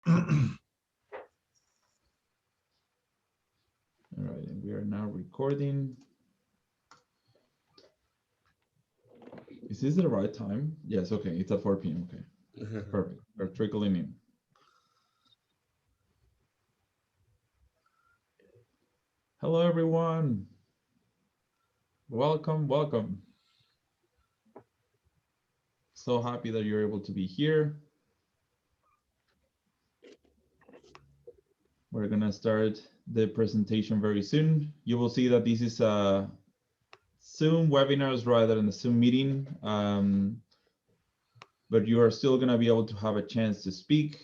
All right, and we are now recording. Is this the right time? Yes, okay, it's at 4 p.m. Okay, perfect. We're trickling in. Hello, everyone. Welcome, welcome. So happy that you're able to be here. We're gonna start the presentation very soon. You will see that this is a Zoom webinars rather than a Zoom meeting, but you are still gonna be able to have a chance to speak,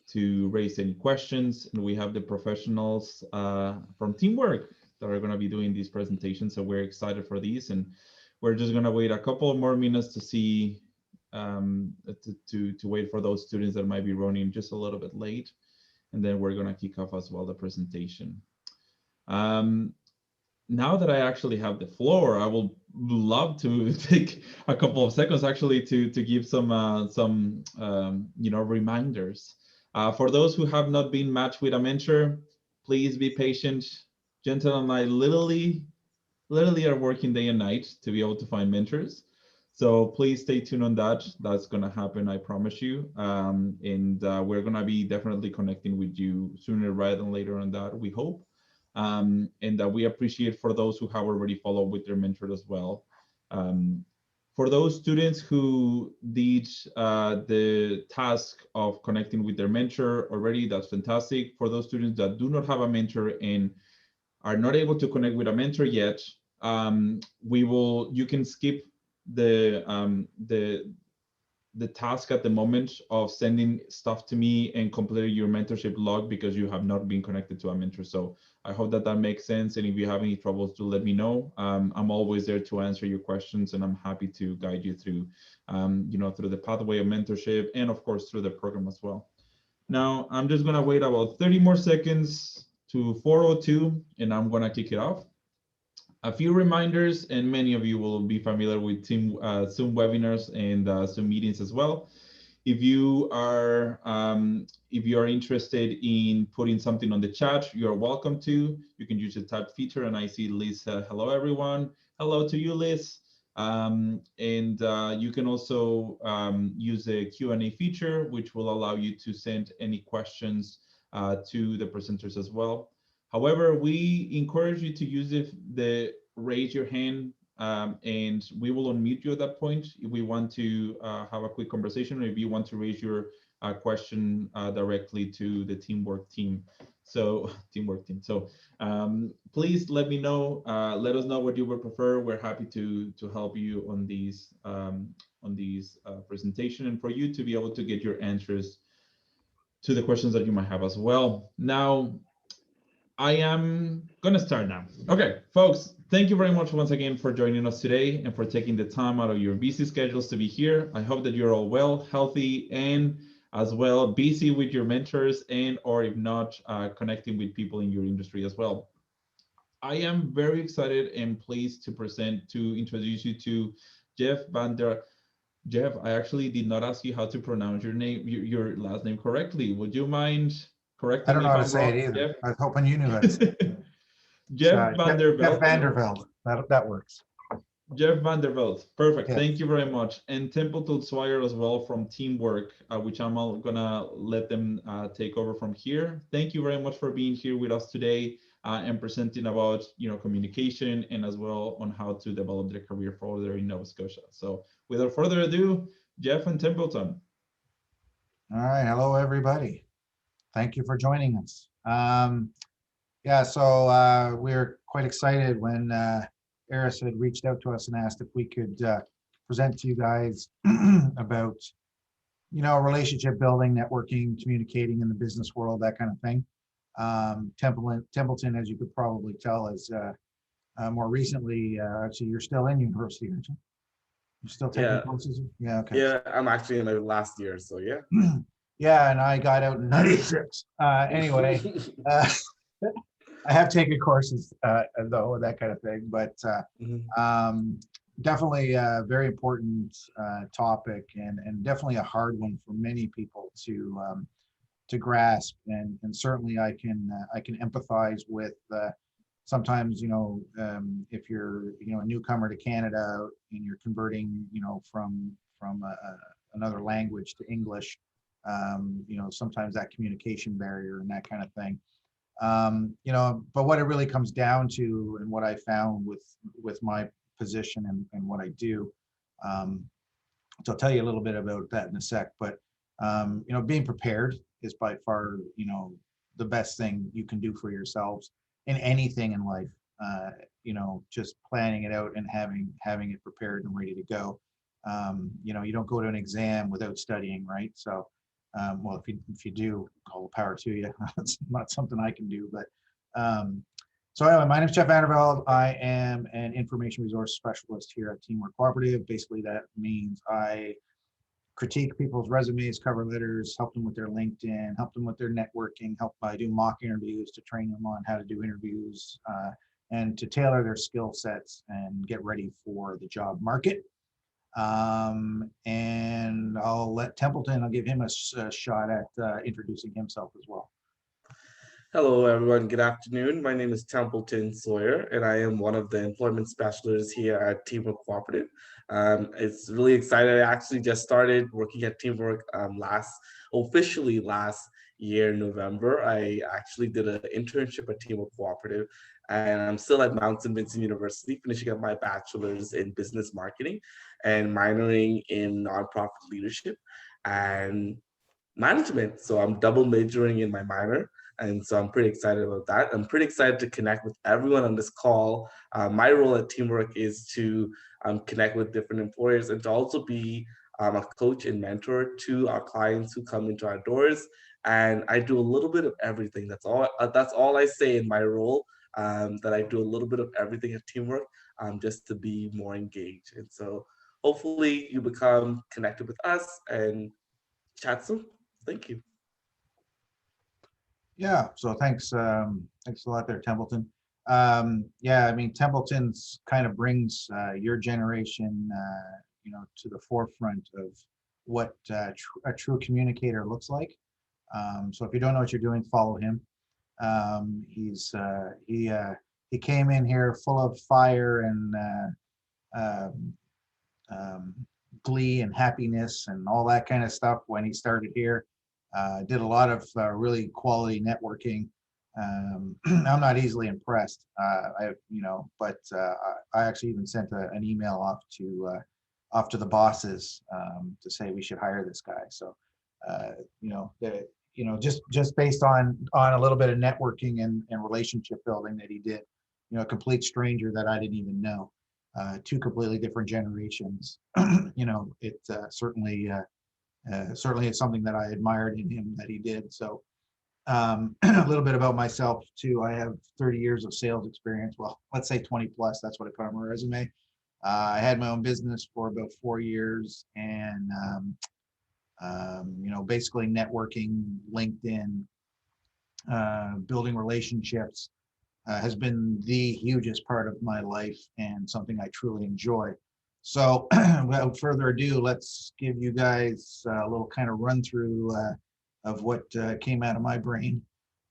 to raise any questions, and we have the professionals from Teamwork that are gonna be doing these presentations, so we're excited for these, and we're just gonna wait a couple more minutes to see, to wait for those students that might be running just a little bit late, and then we're gonna kick off as well the presentation. Now that I actually have the floor, I will love to take a couple of seconds actually to give some reminders. For those who have not been matched with a mentor, please be patient. Gentle and I literally are working day and night to be able to find mentors. So please stay tuned on that. That's gonna happen, I promise you. And we're gonna be definitely connecting with you sooner rather than later on that, we hope. And we appreciate for those who have already followed with their mentor as well. For those students who did the task of connecting with their mentor already, that's fantastic. For those students that do not have a mentor and are not able to connect with a mentor yet, you can skip the task at the moment of sending stuff to me and completing your mentorship log because you have not been connected to a mentor. So I hope that that makes sense. And if you have any troubles, do let me know. I'm always there to answer your questions, and I'm happy to guide you through, through the pathway of mentorship and of course through the program as well. Now I'm just gonna wait about 30 more seconds to 4:02, and I'm gonna kick it off. A few reminders, and many of you will be familiar with Zoom webinars and Zoom meetings as well. If you are interested in putting something on the chat, you are welcome to. You can use the chat feature, and I see Liz. Hello, everyone. Hello to you, Liz. And you can also use the Q&A feature, which will allow you to send any questions to the presenters as well. However, we encourage you to use the raise your hand, and we will unmute you at that point if we want to have a quick conversation, or if you want to raise your question directly to the Teamwork team. So Teamwork team. So please let me know. Let us know what you would prefer. We're happy to help you on these presentation, and for you to be able to get your answers to the questions that you might have as well. Now, I am gonna start now. Okay, folks, thank you very much once again for joining us today and for taking the time out of your busy schedules to be here. I hope that you're all well, healthy, and as well busy with your mentors, and or if not, connecting with people in your industry as well. I am very excited and pleased to introduce you to Jeff Vander. Jeff, I actually did not ask you how to pronounce your name, your last name correctly. Would you mind I correcting don't me know if how to I'm say it wrong, either. Jeff? I was hoping you knew how to say it. Jeff Jeff Vanderveld. Vanderveld. That works. Jeff Vanderveld. Perfect. Yes. Thank you very much. And Templeton Swire as well from Teamwork, which I'm all gonna let them take over from here. Thank you very much for being here with us today and presenting about communication and as well on how to develop their career further in Nova Scotia. So without further ado, Jeff and Templeton. All right. Hello, everybody. Thank you for joining us. Yeah, so we're quite excited when Eris had reached out to us and asked if we could present to you guys about, relationship building, networking, communicating in the business world, that kind of thing. Templeton, as you could probably tell, is more recently, actually, you're still in university, aren't you? You're still taking courses? Yeah, okay. Yeah, I'm actually in my last year, so yeah. Yeah, and I got out in '96. Anyway, I have taken courses though, that kind of thing, but definitely a very important topic and definitely a hard one for many people to to grasp, and certainly I can empathize with sometimes, if you're, a newcomer to Canada and you're converting, from another language to English, sometimes that communication barrier and that kind of thing. But what it really comes down to, and what I found with my position and what I do, so I'll tell you a little bit about that in a sec, but being prepared is by far, the best thing you can do for yourselves in anything in life. Just planning it out and having it prepared and ready to go. You don't go to an exam without studying, right? So, well, if you do, all the power to you. It's not something I can do, but so anyway, my name is Jeff Vandervelde. I am an information resource specialist here at Teamwork Cooperative. Basically, that means I critique people's resumes, cover letters, help them with their LinkedIn, help them with their networking, I do mock interviews to train them on how to do interviews, and to tailor their skill sets and get ready for the job market. And I'll let Templeton, I'll give him a shot at introducing himself as well. Hello, everyone. Good afternoon. My name is Templeton Sawyer, and I am one of the employment specialists here at Teamwork Cooperative. It's really exciting. I actually just started working at Teamwork officially last year, November. I actually did an internship at Teamwork Cooperative, and I'm still at Mount St. Vincent University, finishing up my bachelor's in business marketing and minoring in nonprofit leadership and management. So I'm double majoring in my minor. And so I'm pretty excited about that. I'm pretty excited to connect with everyone on this call. My role at Teamwork is to connect with different employers and to also be a coach and mentor to our clients who come into our doors. And I do a little bit of everything. That's all I say in my role, that I do a little bit of everything at Teamwork, just to be more engaged. And so hopefully you become connected with us and chat soon. Thank you. Yeah, so thanks a lot there, Templeton. Yeah, I mean, Templeton's kind of brings your generation, to the forefront of what a true communicator looks like. So if you don't know what you're doing, follow him. He came in here full of fire and glee and happiness and all that kind of stuff when he started here. Did a lot of really quality networking. I'm not easily impressed. But I actually even sent an email off to the bosses to say we should hire this guy. So, just based on a little bit of networking and relationship building that he did, a complete stranger that I didn't even know, two completely different generations. It certainly is something that I admired in him that he did. So a little bit about myself too. I have 30 years of sales experience. Well, let's say 20 plus. That's what I put on my resume. I had my own business for about 4 years, and basically networking, LinkedIn, building relationships has been the hugest part of my life and something I truly enjoy. So without further ado, let's give you guys a little kind of run through of what came out of my brain.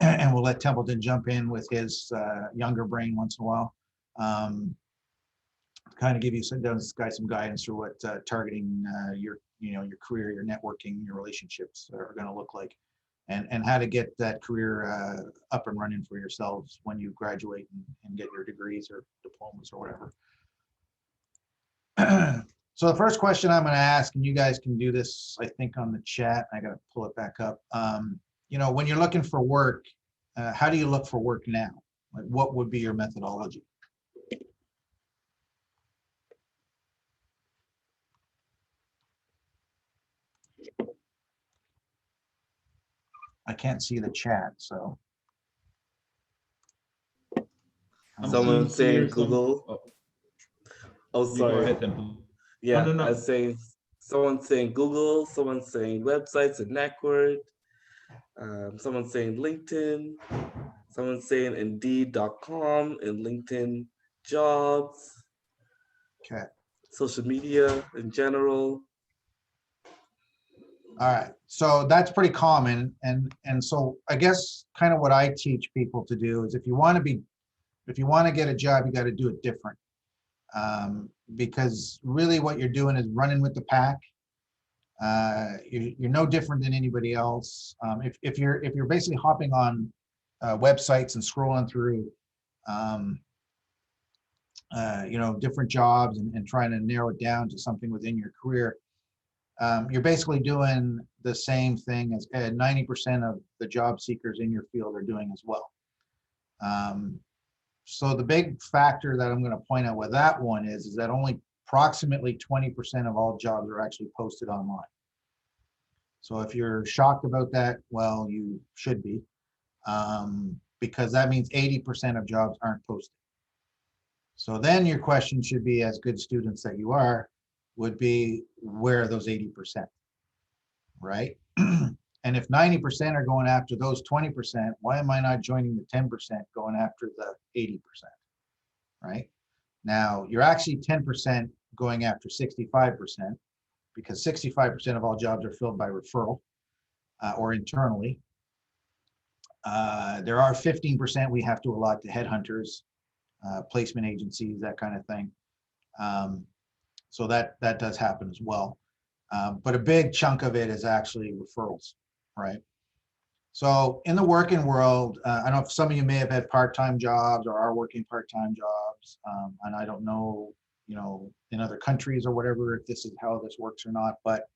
And we'll let Templeton jump in with his younger brain once in a while. Kind of give you some guidance for what targeting your career, your networking, your relationships are going to look like, and how to get that career up and running for yourselves when you graduate and get your degrees or diplomas or whatever. So the first question I'm going to ask, and you guys can do this, I think, on the chat. I got to pull it back up. When you're looking for work, how do you look for work now? Like, what would be your methodology? I can't see the chat, so. Someone saying Google. Oh, sorry. Yeah, No. I was saying, someone saying Google, someone saying websites and network, someone saying LinkedIn, someone saying Indeed.com and LinkedIn jobs. Okay. Social media in general. All right, so that's pretty common, and so I guess kind of what I teach people to do is if you want to get a job, you got to do it different. Because really what you're doing is running with the pack. You're no different than anybody else. If you're basically hopping on websites and scrolling through, um, different jobs and trying to narrow it down to something within your career, you're basically doing the same thing as 90% of the job seekers in your field are doing as well. So the big factor that I'm going to point out with that one is that only approximately 20% of all jobs are actually posted online. So if you're shocked about that, well, you should be, because that means 80% of jobs aren't posted. So then your question should be, as good students that you are, would be, where are those 80%, right? And if 90% are going after those 20%, why am I not joining the 10% going after the 80%, right? Now, you're actually 10% going after 65%, because 65% of all jobs are filled by referral or internally. There are 15% we have to allot to headhunters, placement agencies, that kind of thing. So that does happen as well. But a big chunk of it is actually referrals, right? So in the working world, I don't know if some of you may have had part-time jobs or are working part-time jobs, and I don't know, in other countries or whatever, if this is how this works or not, but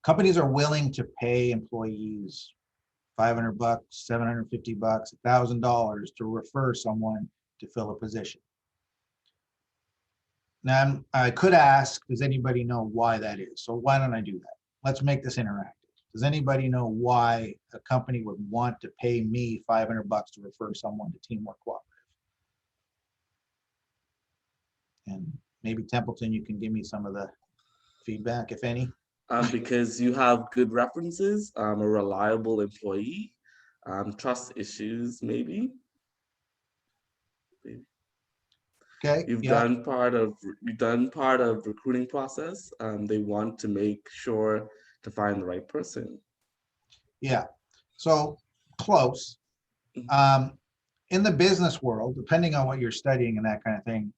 companies are willing to pay employees $500, $750, $1,000 to refer someone to fill a position. Now, I could ask, does anybody know why that is? So why don't I do that? Let's make this interactive. Does anybody know why a company would want to pay me $500 to refer someone to Teamwork Cooperative? And maybe Templeton, you can give me some of the feedback, if any. Because you have good references, a reliable employee, trust issues, maybe. Okay. You've done part of recruiting process. They want to make sure to find the right person. Yeah. So close. In the business world, depending on what you're studying and that kind of thing,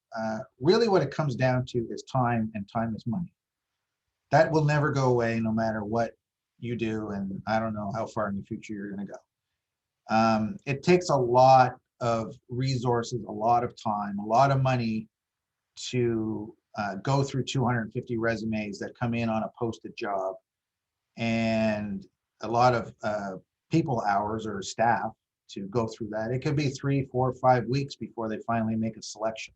really what it comes down to is time, and time is money. That will never go away no matter what you do, and I don't know how far in the future you're going to go. It takes a lot of resources, a lot of time, a lot of money to go through 250 resumes that come in on a posted job, and a lot of people hours or staff to go through that. It could be 3, 4, 5 weeks before they finally make a selection.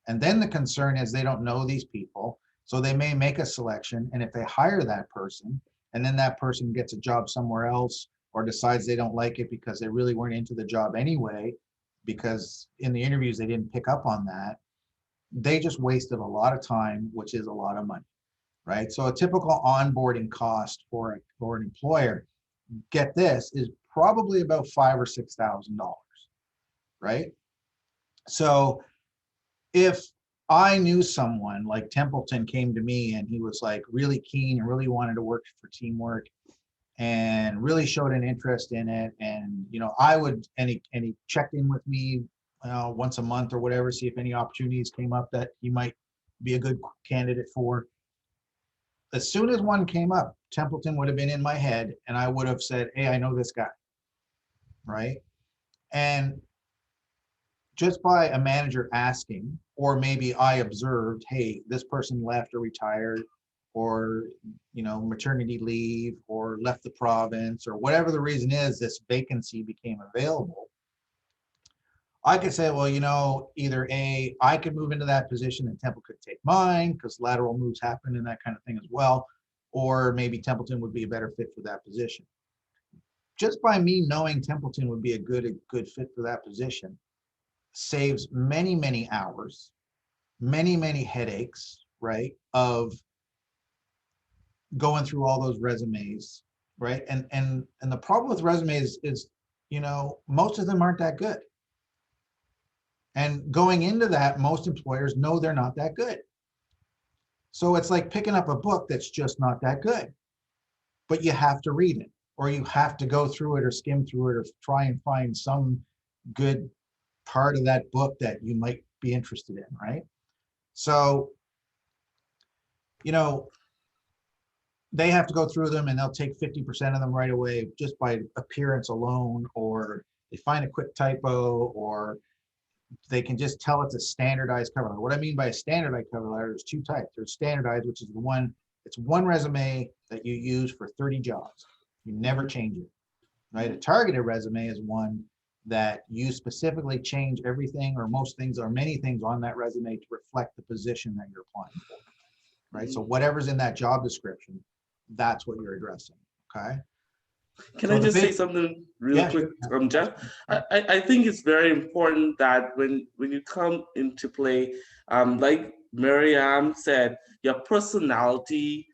And then the concern is they don't know these people, so they may make a selection, and if they hire that person and then that person gets a job somewhere else or decides they don't like it because they really weren't into the job anyway, because in the interviews they didn't pick up on that, they just wasted a lot of time, which is a lot of money, right? So a typical onboarding cost for an employer, get this, is probably about $5,000 or $6,000, right? So if I knew someone like Templeton came to me and he was like really keen and really wanted to work for Teamwork and really showed an interest in it, and I would, and he checked in with me once a month or whatever, see if any opportunities came up that he might be a good candidate for. As soon as one came up, Templeton would have been in my head, and I would have said, hey, I know this guy, right? And just by a manager asking, or maybe I observed, hey, this person left or retired, or maternity leave, or left the province, or whatever the reason is, this vacancy became available. I could say, well, either A, I could move into that position and Temple could take mine because lateral moves happen and that kind of thing as well, or maybe Templeton would be a better fit for that position. Just by me knowing Templeton would be a good fit for that position saves many, many hours, many, many headaches, right, of going through all those resumes, right? And the problem with resumes is, most of them aren't that good. And going into that, most employers know they're not that good. So it's like picking up a book that's just not that good, but you have to read it, or you have to go through it or skim through it or try and find some good part of that book that you might be interested in, right? So, you know, they have to go through them and they'll take 50% of them right away just by appearance alone, or they find a quick typo, or they can just tell it's a standardized cover letter. What I mean by a standardized cover letter is two types. There's standardized, which is the one, it's one resume that you use for 30 jobs. You never change it, right? A targeted resume is one that you specifically change everything or most things or many things on that resume to reflect the position that you're applying for, right? So whatever's in that job description, that's what you're addressing, okay? Can So I the just say big- something real Yeah, quick, sure. Jeff? I think it's very important that when you come into play, like Miriam said, your personality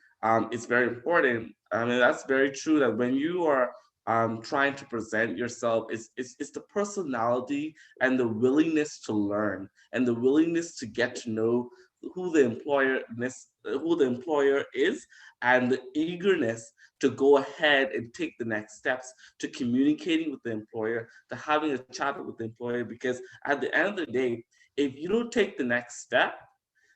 is very important. I mean, that's very true that when you are trying to present yourself, it's the personality and the willingness to learn and the willingness to get to know who the employer is, and the eagerness to go ahead and take the next steps to communicating with the employer, to having a chat with the employer. Because at the end of the day, if you don't take the next step,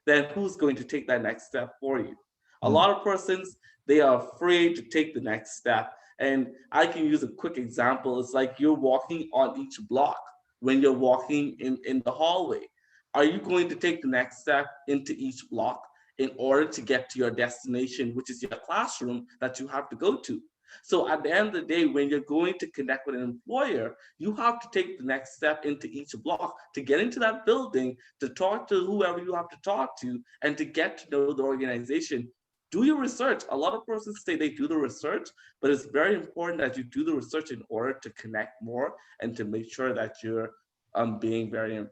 then who's going to take that next step for you? A lot of persons, they are afraid to take the next step. And I can use a quick example. It's like you're walking on each block when you're walking in the hallway. Are you going to take the next step into each block in order to get to your destination, which is your classroom that you have to go to? So at the end of the day, when you're going to connect with an employer, you have to take the next step into each block to get into that building, to talk to whoever you have to talk to, and to get to know the organization. Do your research. A lot of persons say they do the research, but it's very important that you do the research in order to connect more and to make sure that you're being very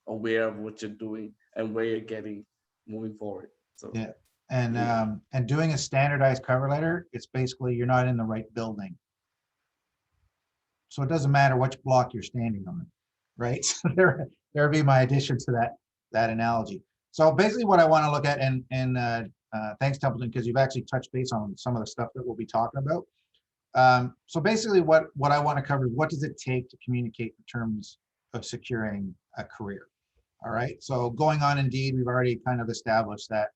aware of what you're doing and where you're getting moving forward. So Yeah, and doing a standardized cover letter, it's basically you're not in the right building. So it doesn't matter which block you're standing on, right? So there'd be my addition to that analogy. So basically what I want to look at, and thanks Templeton, because you've actually touched base on some of the stuff that we'll be talking about. So basically what I want to cover is what does it take to communicate in terms of securing a career? All right, so going on Indeed, we've already kind of established that,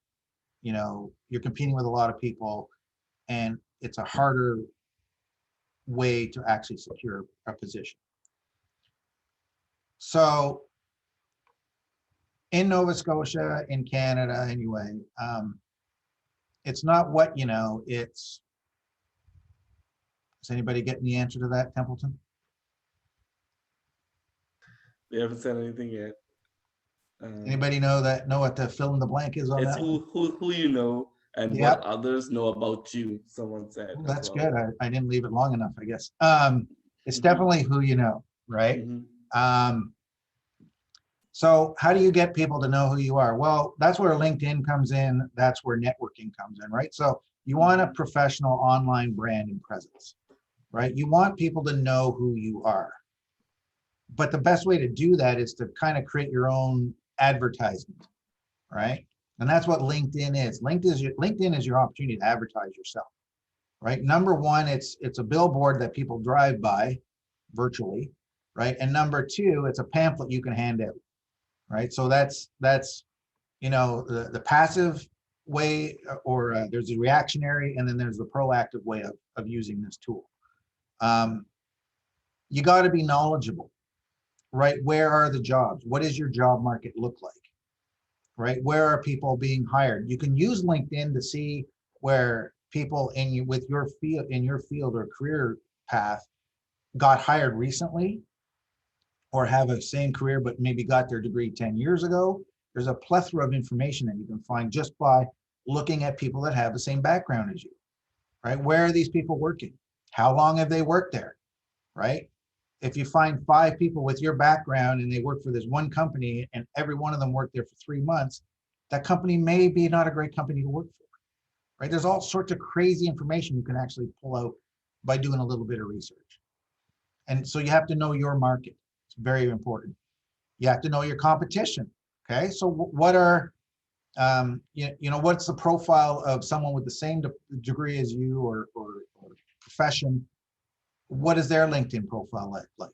you know, you're competing with a lot of people and it's a harder way to actually secure a position. So in Nova Scotia, in Canada anyway, it's not what you know, it's, is anybody getting the answer to that, Templeton? we haven't said anything yet. Anybody know what the fill in the blank is on It's that one? who you know and Yep. what others know about you, someone said. Ooh, as that's well. good. I didn't leave it long enough, I guess. It's Mhm. definitely who you know, right? Mhm. So how do you get people to know who you are? Well, that's where LinkedIn comes in. That's where networking comes in, right? So you want a professional online brand and presence, right? You want people to know who you are. But the best way to do that is to kind of create your own advertisement, right? And that's what LinkedIn is. LinkedIn is your opportunity to advertise yourself, right? Number one, it's a billboard that people drive by virtually, right? And number two, it's a pamphlet you can hand out, right? So that's you know, the passive way, or there's a reactionary, and then there's the proactive way of using this tool. You got to be knowledgeable, right? Where are the jobs? What does your job market look like, right? Where are people being hired? You can use LinkedIn to see where people in your field or career path got hired recently, or have a same career but maybe got their degree 10 years ago. There's a plethora of information that you can find just by looking at people that have the same background as you, right? Where are these people working? How long have they worked there, right? If you find 5 people with your background and they work for this one company and every one of them worked there for 3 months, that company may be not a great company to work for, right? There's all sorts of crazy information you can actually pull out by doing a little bit of research. And so you have to know your market. It's very important. You have to know your competition. Okay, so what are You know, what's the profile of someone with the same degree as you or profession? What is their LinkedIn profile like?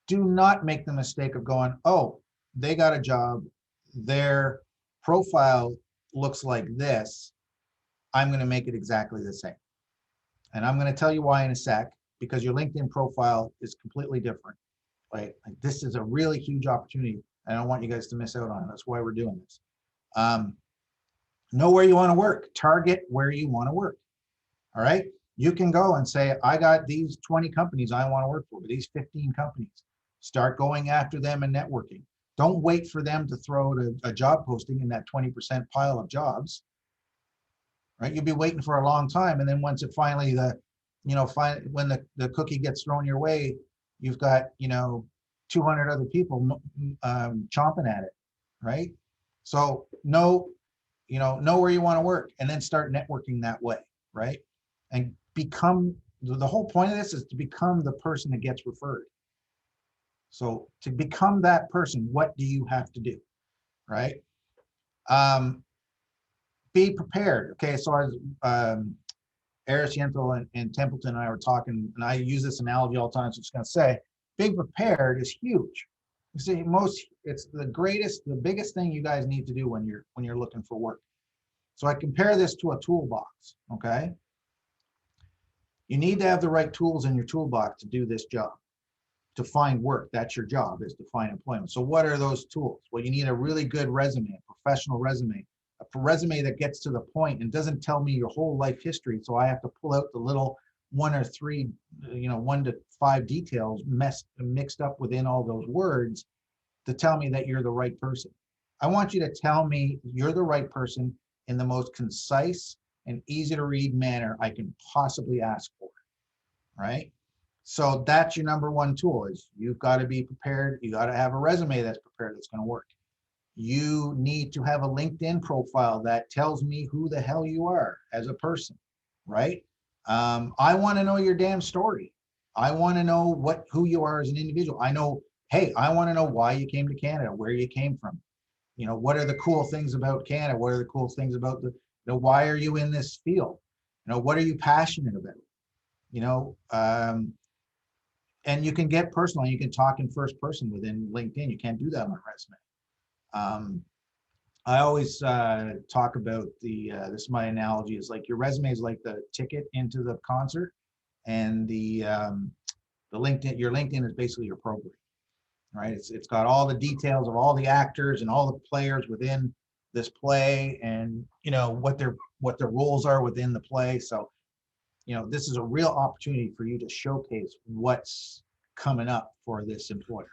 Do not make the mistake of going, oh, they got a job, their profile looks like this, I'm going to make it exactly the same. And I'm going to tell you why in a sec, because your LinkedIn profile is completely different. Like this is a really huge opportunity. I don't want you guys to miss out on it. That's why we're doing this. Know where you want to work, target where you want to work. All right. You can go and say, I got these 20 companies I want to work for, these 15 companies. Start going after them and networking. Don't wait for them to throw a job posting in that 20% pile of jobs. Right. You'll be waiting for a long time. And then once it finally, when the cookie gets thrown your way, you've got, 200 other people chomping at it. Right. So know where you want to work and then start networking that way. Right. And become, the whole point of this is to become the person that gets referred. So to become that person, what do you have to do? Right. Be prepared. Okay. So as Aris Yentl and Templeton and I were talking, and I use this analogy all the time, so I'm just going to say, being prepared is huge. You see, it's the biggest thing you guys need to do when you're looking for work. So I compare this to a toolbox. Okay. You need to have the right tools in your toolbox to do this job, to find work. That's your job, is to find employment. So what are those tools? Well, you need a really good resume, a professional resume, a resume that gets to the point and doesn't tell me your whole life history. So I have to pull out the little 1 or 3, 1 to 5 details mixed up within all those words to tell me that you're the right person. I want you to tell me you're the right person in the most concise and easy to read manner I can possibly ask for, right? So that's your number one tool, is you've got to be prepared. You got to have a resume that's prepared, that's going to work. You need to have a LinkedIn profile that tells me who the hell you are as a person, right? I want to know your damn story. I want to know who you are as an individual. I want to know why you came to Canada, where you came from. What are the cool things about Canada? What are the cool things about why are you in this field? What are you passionate about? And you can get personal. You can talk in first person within LinkedIn. You can't do that on a resume. I always talk about this is my analogy, is like your resume is like the ticket into the concert, and your LinkedIn is basically your program, right? It's got all the details of all the actors and all the players within this play, and what their roles are within the play. So this is a real opportunity for you to showcase what's coming up for this employer.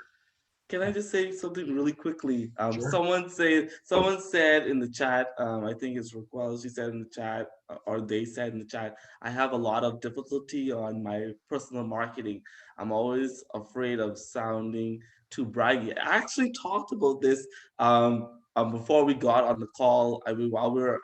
Can I just say something really quickly? Sure. Someone said in the chat, I think it's Raquel, she said in the chat, or they said in the chat, I have a lot of difficulty on my personal marketing. I'm always afraid of sounding too braggy. I actually talked about this before we got on the call, while we were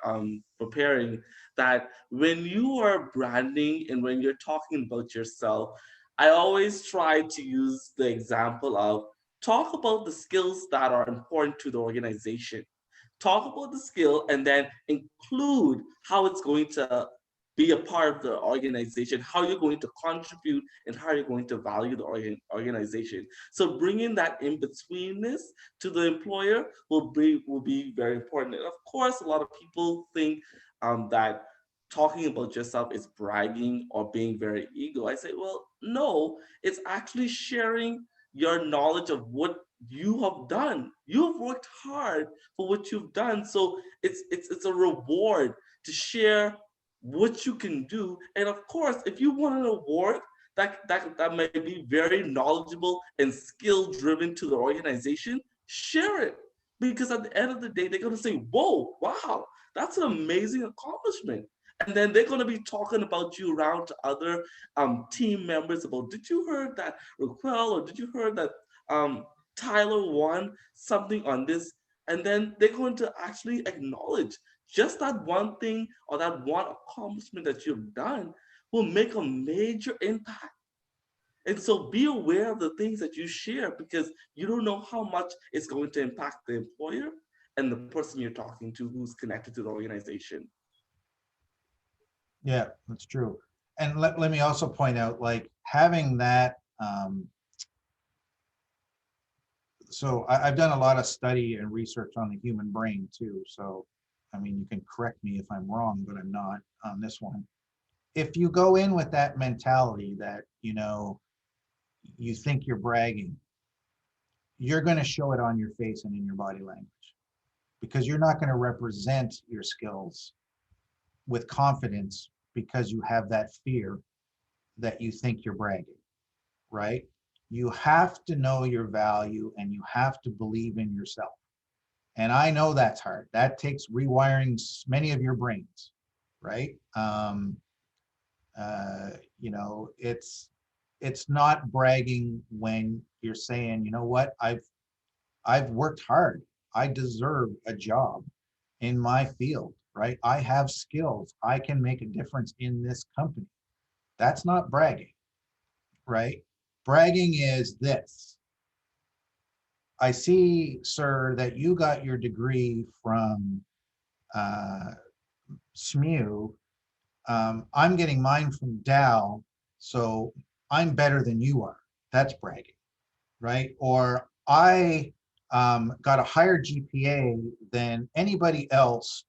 preparing, that when you are branding and when you're talking about yourself, I always try to use the example of, talk about the skills that are important to the organization. Talk about the skill and then include how it's going to be a part of the organization, how you're going to contribute, and how you're going to value the organization. So bringing that in-betweenness to the employer will be very important. And of course, a lot of people think that talking about yourself is bragging or being very ego. I say, well, no, it's actually sharing your knowledge of what you have done. You've worked hard for what you've done. So it's a reward to share what you can do. And of course, if you want an award that may be very knowledgeable and skill driven to the organization, share it. Because at the end of the day, they're going to say, whoa, wow, that's an amazing accomplishment. And then they're going to be talking about you around to other team members about, did you heard that Raquel, or did you heard that Tyler won something on this? And then they're going to actually acknowledge just that one thing or that one accomplishment that you've done will make a major impact. And so be aware of the things that you share, because you don't know how much it's going to impact the employer and the person you're talking to who's connected to the organization. Yeah, that's true. And let me also point out, like having that, so I've done a lot of study and research on the human brain too. So, I mean, you can correct me if I'm wrong, but I'm not on this one. If you go in with that mentality that, you know, you think you're bragging, you're going to show it on your face and in your body language, because you're not going to represent your skills with confidence because you have that fear that you think you're bragging, right? You have to know your value and you have to believe in yourself. And I know that's hard. That takes rewiring many of your brains, right? You know, it's not bragging when you're saying, you know what, I've worked hard. I deserve a job in my field, right? I have skills. I can make a difference in this company. That's not bragging, right? Bragging is this. I see, sir, that you got your degree from SMU. I'm getting mine from Dow, so I'm better than you are. That's bragging, right? Or I got a higher GPA than anybody else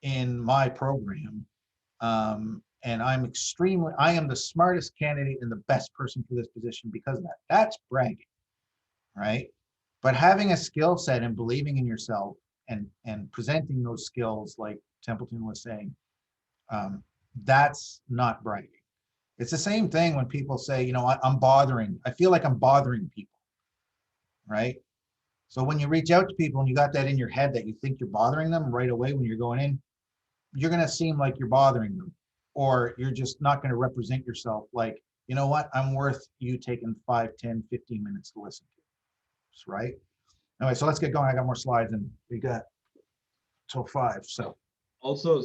in my program. And I am the smartest candidate and the best person for this position because of that. That's bragging, right? But having a skill set and believing in yourself and presenting those skills, like Templeton was saying, that's not bragging. It's the same thing when people say, you know, I feel like I'm bothering people, right? So when you reach out to people and you got that in your head that you think you're bothering them right away when you're going in, you're going to seem like you're bothering them, or you're just not going to represent yourself like, you know what, I'm worth you taking 5, 10, 15 minutes to listen to, right? Anyway, so let's get going. I got more slides and we got till 5. So Also,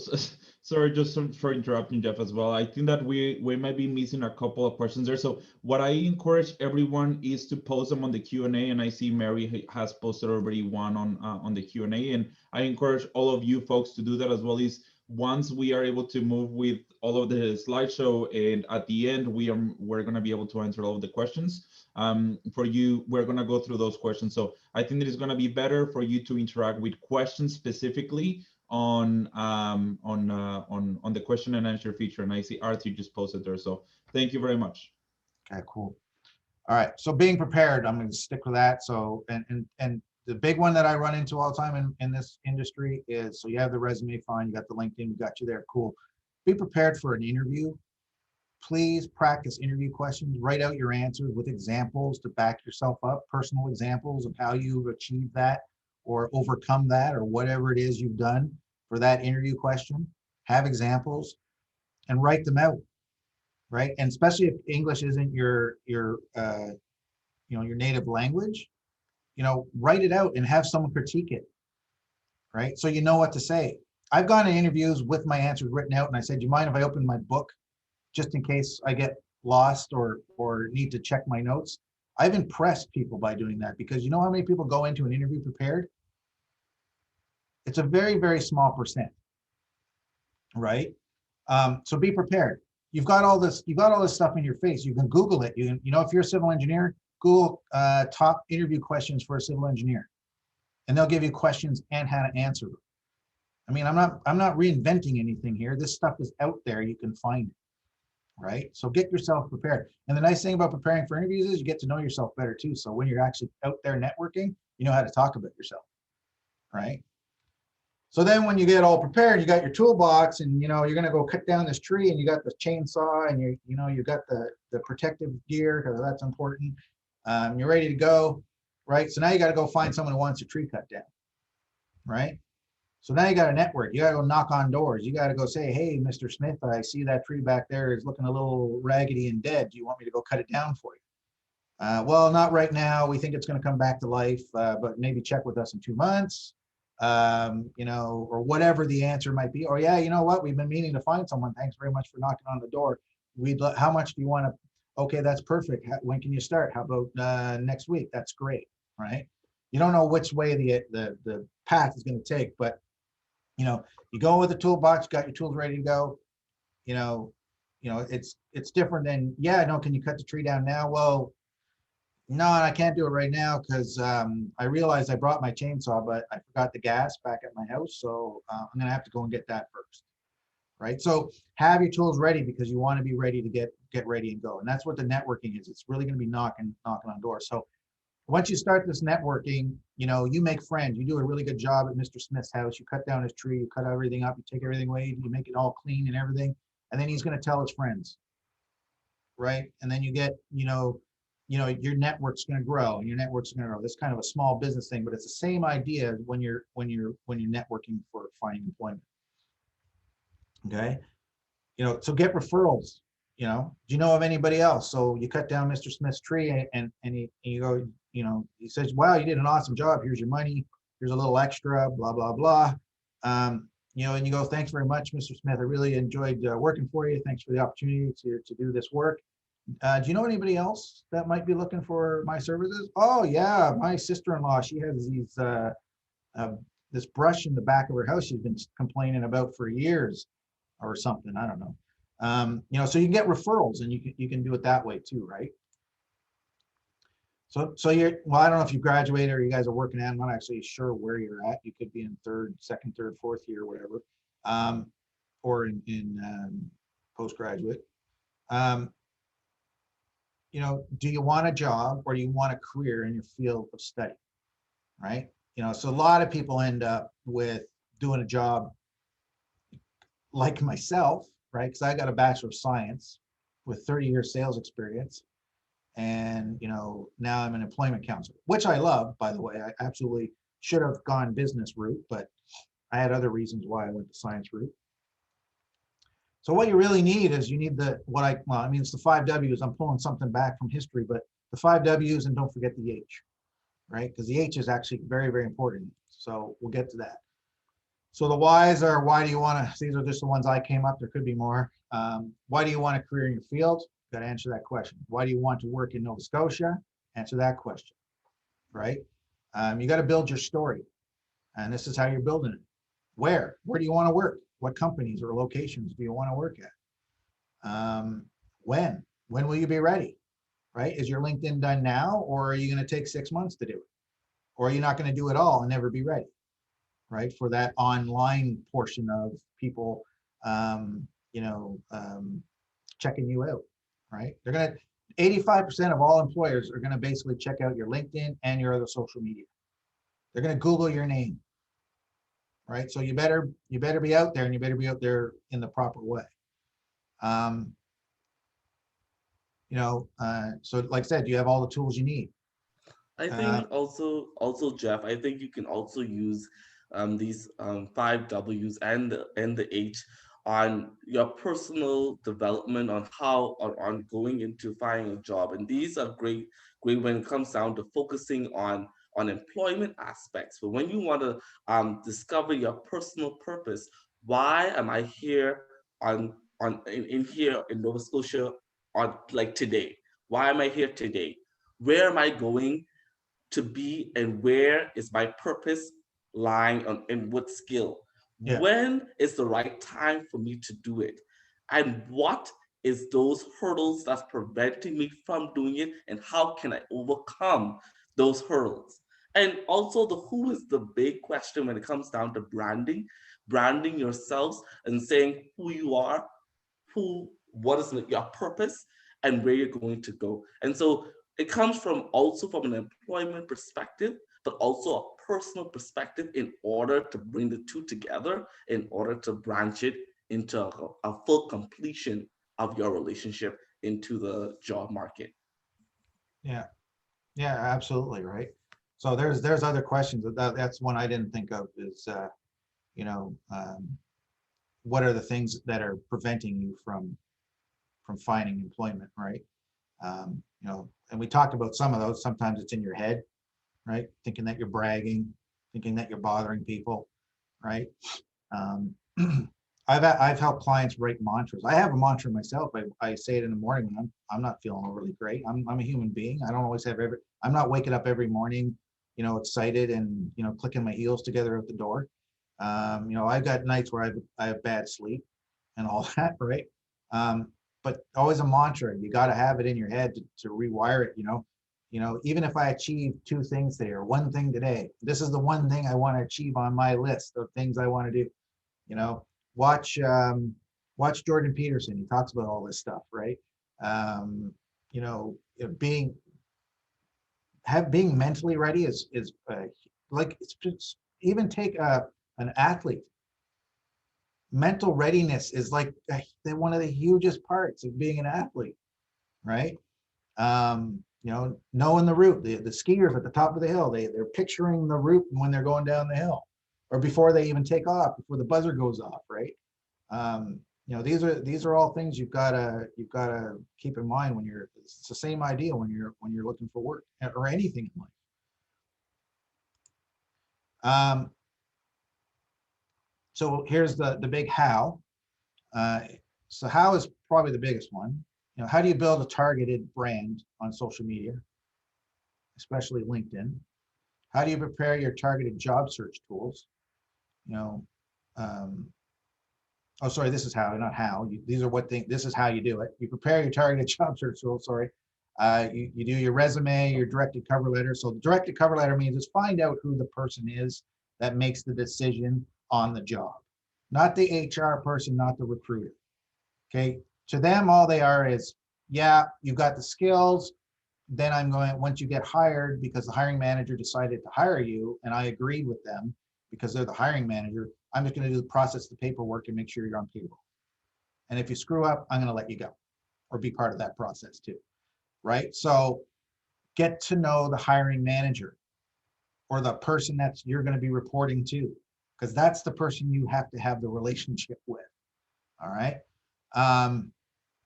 sorry, just for interrupting, Jeff, as well. I think that we might be missing a couple of questions there. So what I encourage everyone is to post them on the Q&A, and I see Mary has posted already one on the Q&A, and I encourage all of you folks to do that as well. Is once we are able to move with all of the slideshow, and at the end we're going to be able to answer all of the questions. For you, we're going to go through those questions. So I think that it's going to be better for you to interact with questions specifically on the question and answer feature, and I see Arthur just posted there, so thank you very much. okay, cool. All right, so being prepared, I'm going to stick with that. So and the big one that I run into all the time in this industry is, so you have the resume, fine, you got the LinkedIn, you got you there, cool. Be prepared for an interview. Please practice interview questions. Write out your answers with examples to back yourself up, personal examples of how you've achieved that or overcome that or whatever it is you've done for that interview question. Have examples and write them out, right? And especially if English isn't your native language, write it out and have someone critique it, right? So you know what to say. I've gone to interviews with my answers written out and I said, do you mind if I open my book just in case I get lost or need to check my notes? I've impressed people by doing that, because you know how many people go into an interview prepared? It's a very, very small percent, right? So be prepared. You've got all this stuff in your face. You can Google it. If you're a civil engineer, Google top interview questions for a civil engineer, and they'll give you questions and how to answer them. I mean, I'm not reinventing anything here. This stuff is out there. You can find it, right? So get yourself prepared. And the nice thing about preparing for interviews is you get to know yourself better too. So when you're actually out there networking, you know how to talk about yourself, right? So then when you get all prepared, you got your toolbox and you're going to go cut down this tree, and you got the chainsaw and you got the protective gear, because that's important. You're ready to go, right? So now you got to go find someone who wants a tree cut down, right? So now you got to network. You got to go knock on doors. You got to go say, hey, Mr. Smith, I see that tree back there is looking a little raggedy and dead. Do you want me to go cut it down for you? Well, not right now. We think it's going to come back to life, but maybe check with us in 2 months. Or whatever the answer might be. Or yeah, you know what? We've been meaning to find someone. Thanks very much for knocking on the door. How much do you want to? Okay, that's perfect. When can you start? How about next week? That's great, right? you don't know which way the path is going to take, but you go with the toolbox, got your tools ready to go. It's different than, yeah, no, can you cut the tree down now? Well, no, I can't do it right now because I realized I brought my chainsaw, but I forgot the gas back at my house. So I'm going to have to go and get that first. Right. So have your tools ready because you want to be ready to get ready and go. And that's what the networking is. It's really going to be knocking on doors. So once you start this networking, you make friends. You do a really good job at Mr. Smith's house. You cut down his tree, you cut everything up, you take everything away, you make it all clean and everything. And then he's going to tell his friends. Right. And then you get, your network's going to grow and your network's going to grow. This kind of a small business thing, but it's the same idea when you're networking for finding employment. Okay. So get referrals. Do you know of anybody else? So you cut down Mr. Smith's tree and you go, he says, wow, you did an awesome job. Here's your money. Here's a little extra, blah, blah, blah. And you go, thanks very much, Mr. Smith. I really enjoyed working for you. Thanks for the opportunity to do this work. Do you know anybody else that might be looking for my services? Oh yeah, my sister-in-law, she has this brush in the back of her house she's been complaining about for years or something. I don't know. So you can get referrals and you can do it that way too, right? So I don't know if you graduated or you guys are working at, I'm not actually sure where you're at. You could be in second, third, fourth year, whatever, or in postgraduate. Do you want a job or do you want a career in your field of study, right? So a lot of people end up with doing a job like myself, right? Because I got a Bachelor of Science with 30 years sales experience. And, now I'm an employment counselor, which I love, by the way. I absolutely should have gone business route, but I had other reasons why I went the science route. So what you really need is it's the 5 W's. I'm pulling something back from history, but the 5 W's, and don't forget the H, right? Because the H is actually very, very important. So we'll get to that. So the whys are, why do you want to, these are just the ones I came up, there could be more. Why do you want a career in your field? Got to answer that question. Why do you want to work in Nova Scotia? Answer that question, right? You got to build your story. And this is how you're building it. Where do you want to work? What companies or locations do you want to work at? When will you be ready, right? Is your LinkedIn done now, or are you going to take 6 months to do it? Or are you not going to do it all and never be ready, right? For that online portion of people, checking you out, right? 85% of all employers are going to basically check out your LinkedIn and your other social media. They're going to Google your name. Right, so you better be out there, and you better be out there in the proper way. So like I said, you have all the tools you need. I think also Jeff, I think you can also use these 5 W's and the H on your personal development, on going into finding a job, and these are great when it comes down to focusing on employment aspects. But when you want to discover your personal purpose, why am I here here in Nova Scotia today? Why am I here today? Where am I going to be, and where is my purpose lying in what skill? Yeah. When is the right time for me to do it? And what is those hurdles that's preventing me from doing it, and how can I overcome those hurdles? And also the who is the big question when it comes down to branding yourselves and saying who you are, what is your purpose, and where you're going to go. And so it comes from an employment perspective, but also a personal perspective in order to bring the two together, in order to branch it into a full completion of your relationship into the job market. Yeah, absolutely, right. So there's other questions. That's one I didn't think of is, what are the things that are preventing you from finding employment, right? And we talked about some of those. Sometimes it's in your head, right? Thinking that you're bragging, thinking that you're bothering people, right? I've helped clients write mantras. I have a mantra myself. I say it in the morning when I'm not feeling overly great. I'm a human being. I don't always have I'm not waking up every morning excited and, clicking my heels together out the door. I've got nights where I have bad sleep and all that, right? But always a mantra, you got to have it in your head to rewire it, even if I achieve 2 things today or 1 thing today, this is the 1 thing I want to achieve on my list of things I want to do. Watch Jordan Peterson. He talks about all this stuff, right? Being mentally ready is like, it's just, even take an athlete. Mental readiness is like one of the hugest parts of being an athlete, right? Knowing the route. The skiers at the top of the hill, they're picturing the route when they're going down the hill, or before they even take off, before the buzzer goes off, right? These are all things you've got to keep in mind when it's the same idea when you're looking for work or anything in life. So here's the big how. So how is probably the biggest one. How do you build a targeted brand on social media, especially LinkedIn? How do you prepare your targeted job search tools? Oh, sorry, this is how, not how. These are this is how you do it. You prepare your targeted job search tools, sorry. You do your resume, your directed cover letter. So the directed cover letter means is find out who the person is that makes the decision on the job, not the HR person, not the recruiter. Okay, to them, all they are is, yeah, you've got the skills. Then once you get hired, because the hiring manager decided to hire you, and I agreed with them because they're the hiring manager, I'm just going to do the process, the paperwork, and make sure you're on payroll. And if you screw up, I'm going to let you go or be part of that process too, right? So get to know the hiring manager or the person that you're going to be reporting to, because that's the person you have to have the relationship with, all right?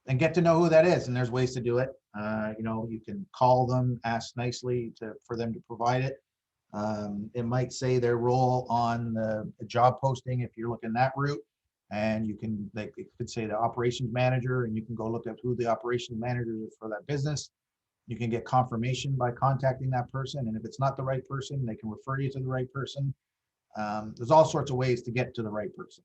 And get to know who that is, and there's ways to do it. You can call them, ask nicely for them to provide it. It might say their role on the job posting if you're looking that route, and it could say the operations manager, and you can go look at who the operations manager is for that business. You can get confirmation by contacting that person, and if it's not the right person, they can refer you to the right person. There's all sorts of ways to get to the right person.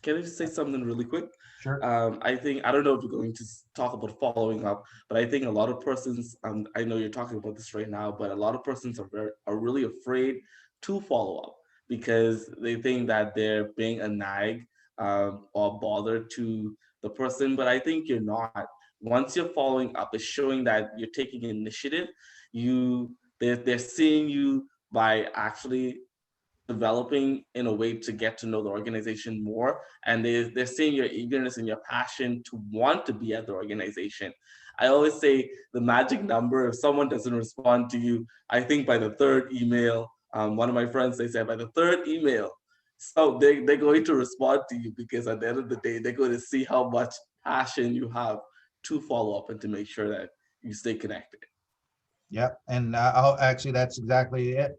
Can I just say something really quick? Sure. I don't know if we're going to talk about following up, but I think a lot of persons, I know you're talking about this right now, but a lot of persons are really afraid to follow up because they think that they're being a nag or bother to the person, but I think you're not. Once you're following up, it's showing that you're taking initiative. They're seeing you by actually developing in a way to get to know the organization more, and they're seeing your eagerness and your passion to want to be at the organization. I always say the magic number, if someone doesn't respond to you, I think by the 3rd email, one of my friends, they said by the 3rd email, so they're going to respond to you, because at the end of the day, they're going to see how much passion you have to follow up and to make sure that you stay connected. Yep, and actually, that's exactly it.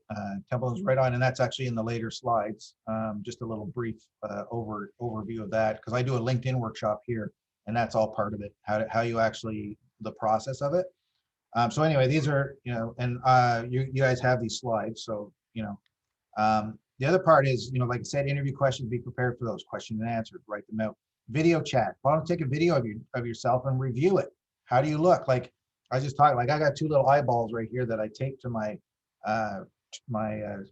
Templeton's right on, and that's actually in the later slides. Just a little brief overview of that, because I do a LinkedIn workshop here, and that's all part of it. How you actually, the process of it. So anyway, these are, and you guys have these slides. So, the other part is, like I said, interview questions, be prepared for those questions and answers, write them out. Video chat, why don't take a video of yourself and review it. How do you look? Like I was just talking, like I got 2 little eyeballs right here that I tape to my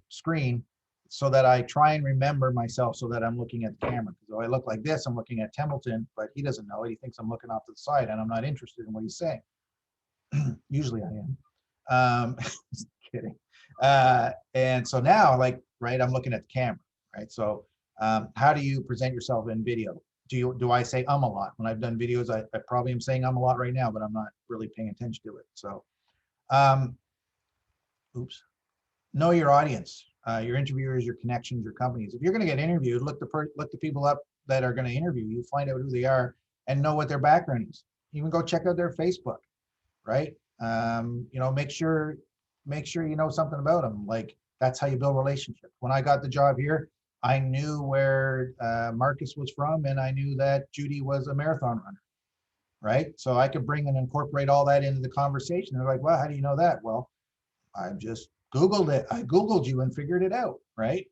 screen so that I try and remember myself so that I'm looking at the camera. So I look like this, I'm looking at Templeton, but he doesn't know it. He thinks I'm looking off to the side and I'm not interested in what he's saying. Usually I am. Just kidding. And so now, right, I'm looking at the camera, right? So how do you present yourself in video? Do I say a lot? When I've done videos, I probably am saying a lot right now, but I'm not really paying attention to it. So, know your audience, your interviewers, your connections, your companies. If you're going to get interviewed, look the people up that are going to interview you, find out who they are, and know what their background is. Even go check out their Facebook, right? Make sure you know something about them. Like that's how you build relationships. When I got the job here, I knew where Marcus was from, and I knew that Judy was a marathon runner, right? So I could bring and incorporate all that into the conversation. They're like, well, how do you know that? Well, Googled it. I Googled you and figured it out, right?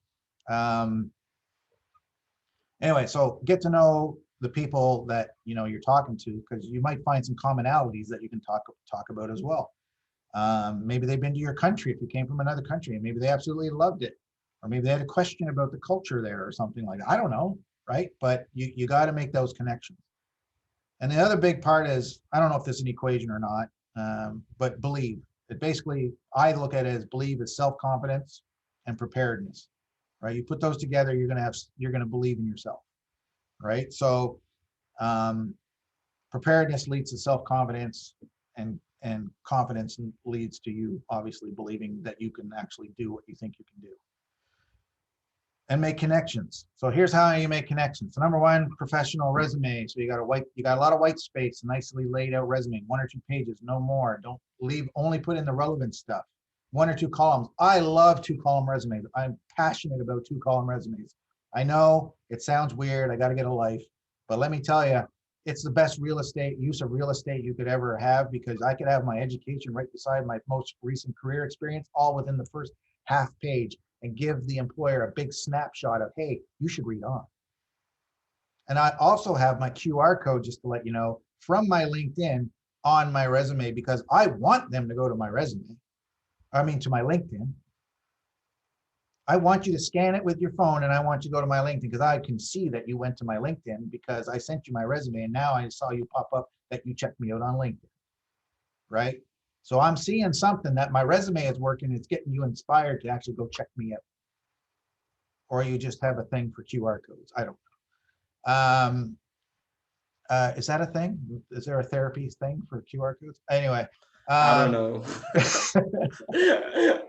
Anyway, so get to know the people that you're talking to, because you might find some commonalities that you can talk about as well. Maybe they've been to your country if you came from another country, and maybe they absolutely loved it, or maybe they had a question about the culture there or something like that. I don't know, right? But you got to make those connections. And the other big part is, I don't know if this is an equation or not, but believe. It basically, I look at it as believe is self-confidence and preparedness, right? You put those together, you're gonna believe in yourself, right? So preparedness leads to self-confidence, and confidence leads to you obviously believing that you can actually do what you think you can do. And make connections. So here's how you make connections. So number one, professional resume. So you got a lot of white space, nicely laid out resume, 1 or 2 pages, no more. Don't leave, only put in the relevant stuff. 1 or 2 columns. I love 2-column resumes. I'm passionate about 2-column resumes. I know it sounds weird. I got to get a life, but let me tell you, it's the best use of real estate you could ever have, because I could have my education right beside my most recent career experience, all within the first half page, and give the employer a big snapshot of, hey, you should read on. And I also have my QR code, just to let you know, from my LinkedIn on my resume, because I want them to go to my resume. To my LinkedIn. I want you to scan it with your phone, and I want you to go to my LinkedIn, because I can see that you went to my LinkedIn because I sent you my resume, and now I saw you pop up that you checked me out on LinkedIn, right? So I'm seeing something that my resume is working. It's getting you inspired to actually go check me out. Or you just have a thing for QR codes. I don't know. Is that a thing? Is there a therapy thing for QR codes? Anyway. I don't know.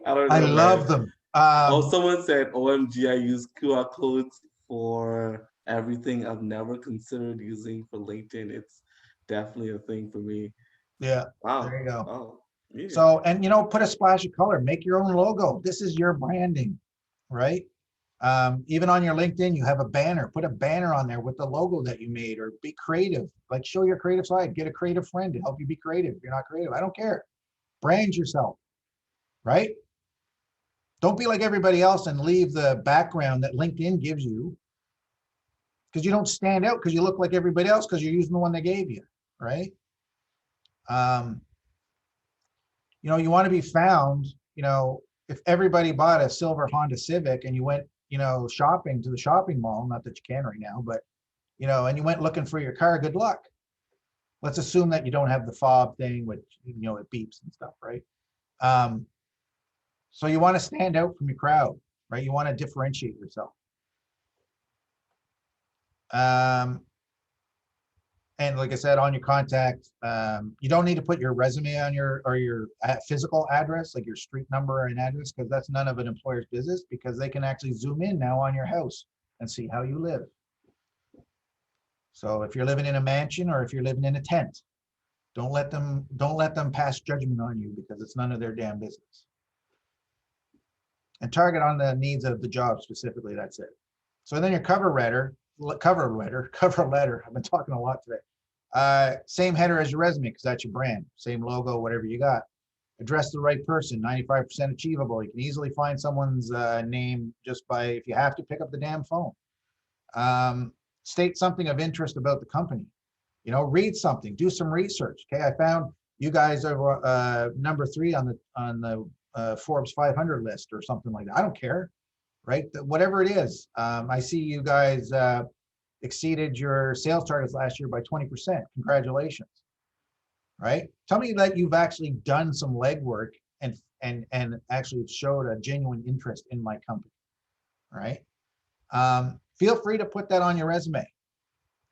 I don't know. I love them. Someone said, OMG, I use QR codes for everything. I've never considered using for LinkedIn. It's definitely a thing for me. Yeah. Wow. There you go. Wow. Yeah. So, and put a splash of color, make your own logo. This is your branding, right? Even on your LinkedIn, you have a banner, put a banner on there with the logo that you made, or be creative, like show your creative side, get a creative friend to help you be creative. If you're not creative, I don't care. Brand yourself, right? Don't be like everybody else and leave the background that LinkedIn gives you, because you don't stand out because you look like everybody else because you're using the one they gave you, right? You want to be found, if everybody bought a silver Honda Civic and you went, shopping to the shopping mall, not that you can right now, but, and you went looking for your car, good luck. Let's assume that you don't have the fob thing, which, it beeps and stuff, right? So you want to stand out from your crowd, right? You want to differentiate yourself. And like I said, on your contact, you don't need to put your resume on your physical address, like your street number and address, because that's none of an employer's business, because they can actually zoom in now on your house and see how you live. So if you're living in a mansion or if you're living in a tent, don't let them pass judgment on you, because it's none of their damn business. And target on the needs of the job specifically. That's it. So then your cover letter. I've been talking a lot today. Same header as your resume, because that's your brand. Same logo, whatever you got. Address the right person, 95% achievable. You can easily find someone's name just by, if you have to, pick up the damn phone. State something of interest about the company. Read something, do some research. Okay, I found you guys are number 3 on the Forbes 500 list or something like that. I don't care. Right? Whatever it is. I see you guys exceeded your sales targets last year by 20%. Congratulations. Right? Tell me that you've actually done some legwork and actually showed a genuine interest in my company. Right? Feel free to put that on your resume.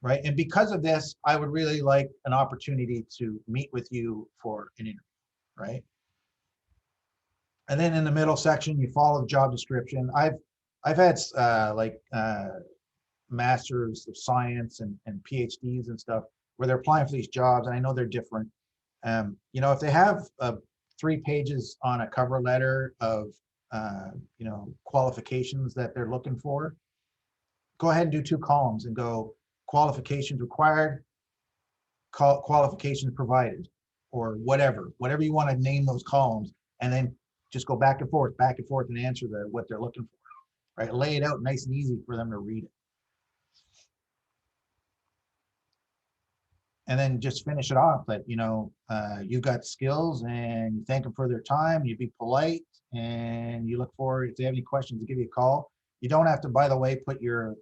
Right? And because of this, I would really like an opportunity to meet with you for an interview. Right? And then in the middle section, you follow the job description. I've had masters of science and PhDs and stuff where they're applying for these jobs, and I know they're different. If they have 3 pages on a cover letter of qualifications that they're looking for, go ahead and do 2 columns and go qualifications required, qualifications provided, or whatever you want to name those columns, and then Just go back and forth and answer what they're looking for, right? Lay it out nice and easy for them to read it. And then just finish it off that, you got skills, and you thank them for their time, you be polite, and you look forward, if they have any questions, to give you a call. You don't have to, by the way, put your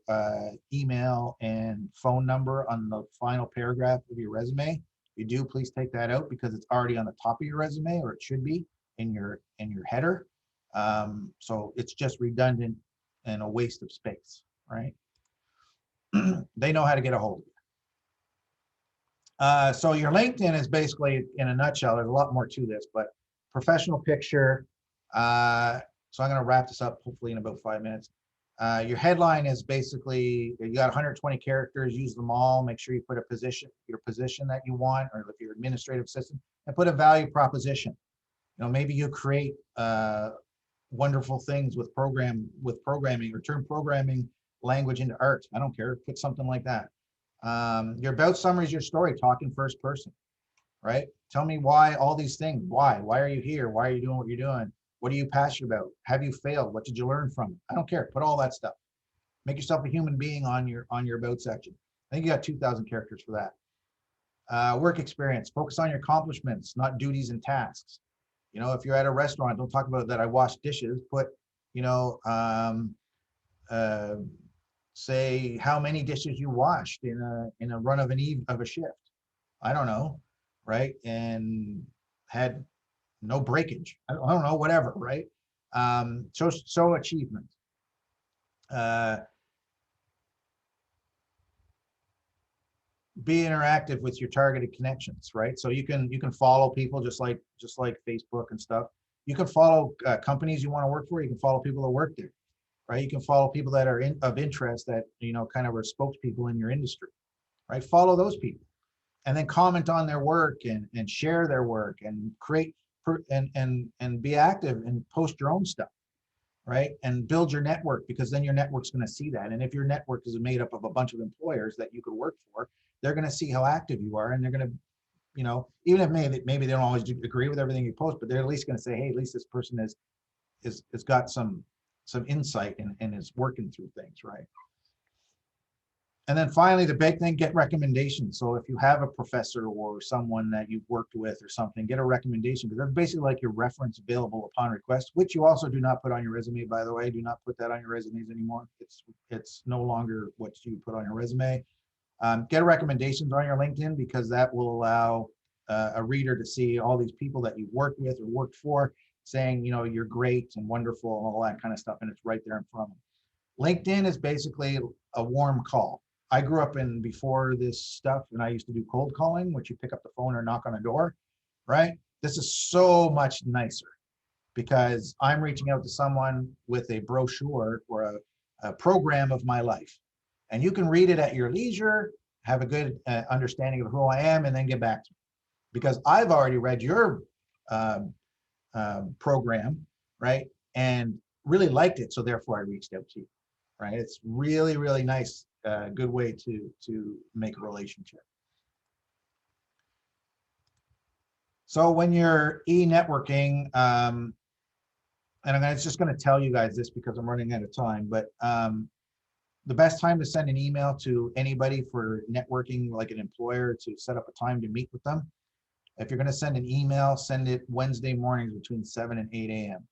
email and phone number on the final paragraph of your resume. If you do, please take that out, because it's already on the top of your resume, or it should be in your header. So it's just redundant and a waste of space, right? They know how to get a hold of you. So your LinkedIn is basically, in a nutshell, there's a lot more to this, but professional picture. So I'm going to wrap this up hopefully in about 5 minutes. Your headline is basically, you got 120 characters, use them all. Make sure you put your position that you want, or if you're administrative assistant, and put a value proposition. Maybe you create wonderful things with programming, or turn programming language into art. I don't care. Put something like that. Your about summary is your story. Talk in first person, right? Tell me why all these things. Why are you here? Why are you doing what you're doing? What are you passionate about? Have you failed? What did you learn from it? I don't care. Put all that stuff. Make yourself a human being on your about section. I think you got 2,000 characters for that. Work experience. Focus on your accomplishments, not duties and tasks. If you're at a restaurant, don't talk about that I washed dishes. Put, say how many dishes you washed in a run of a shift. I don't know, right? And had no breakage. I don't know, whatever, right? So achievement. Be interactive with your targeted connections, right? So you can follow people just like Facebook and stuff. You can follow companies you want to work for. You can follow people that work there, right? You can follow people that are of interest, that kind of are spokespeople in your industry, right? Follow those people, and then comment on their work and share their work, and create and be active and post your own stuff, right? And build your network, because then your network's going to see that. And if your network is made up of a bunch of employers that you could work for, they're going to see how active you are, and they're going to, even if maybe they don't always agree with everything you post, but they're at least going to say, hey, at least this person has got some insight and is working through things, right? And then finally, the big thing, get recommendations. So if you have a professor or someone that you've worked with or something, get a recommendation, because that's basically like your reference available upon request, which you also do not put on your resume, by the way. Do not put that on your resumes anymore. It's no longer what you put on your resume. Get recommendations on your LinkedIn, because that will allow a reader to see all these people that you've worked with or worked for, saying, you're great and wonderful and all that kind of stuff, and it's right there in front of them. LinkedIn is basically a warm call. I grew up before this stuff, and I used to do cold calling, which you pick up the phone or knock on a door, right? This is so much nicer, because I'm reaching out to someone with a brochure or a program of my life. And you can read it at your leisure, have a good understanding of who I am, and then get back to me. Because I've already read your program, right? And really liked it, so therefore I reached out to you, right? It's really, really nice, good way to make a relationship. So when you're e-networking, and I'm just going to tell you guys this because I'm running out of time, but the best time to send an email to anybody for networking, like an employer, to set up a time to meet with them. If you're going to send an email, send it Wednesday mornings between 7 and 8 a.m.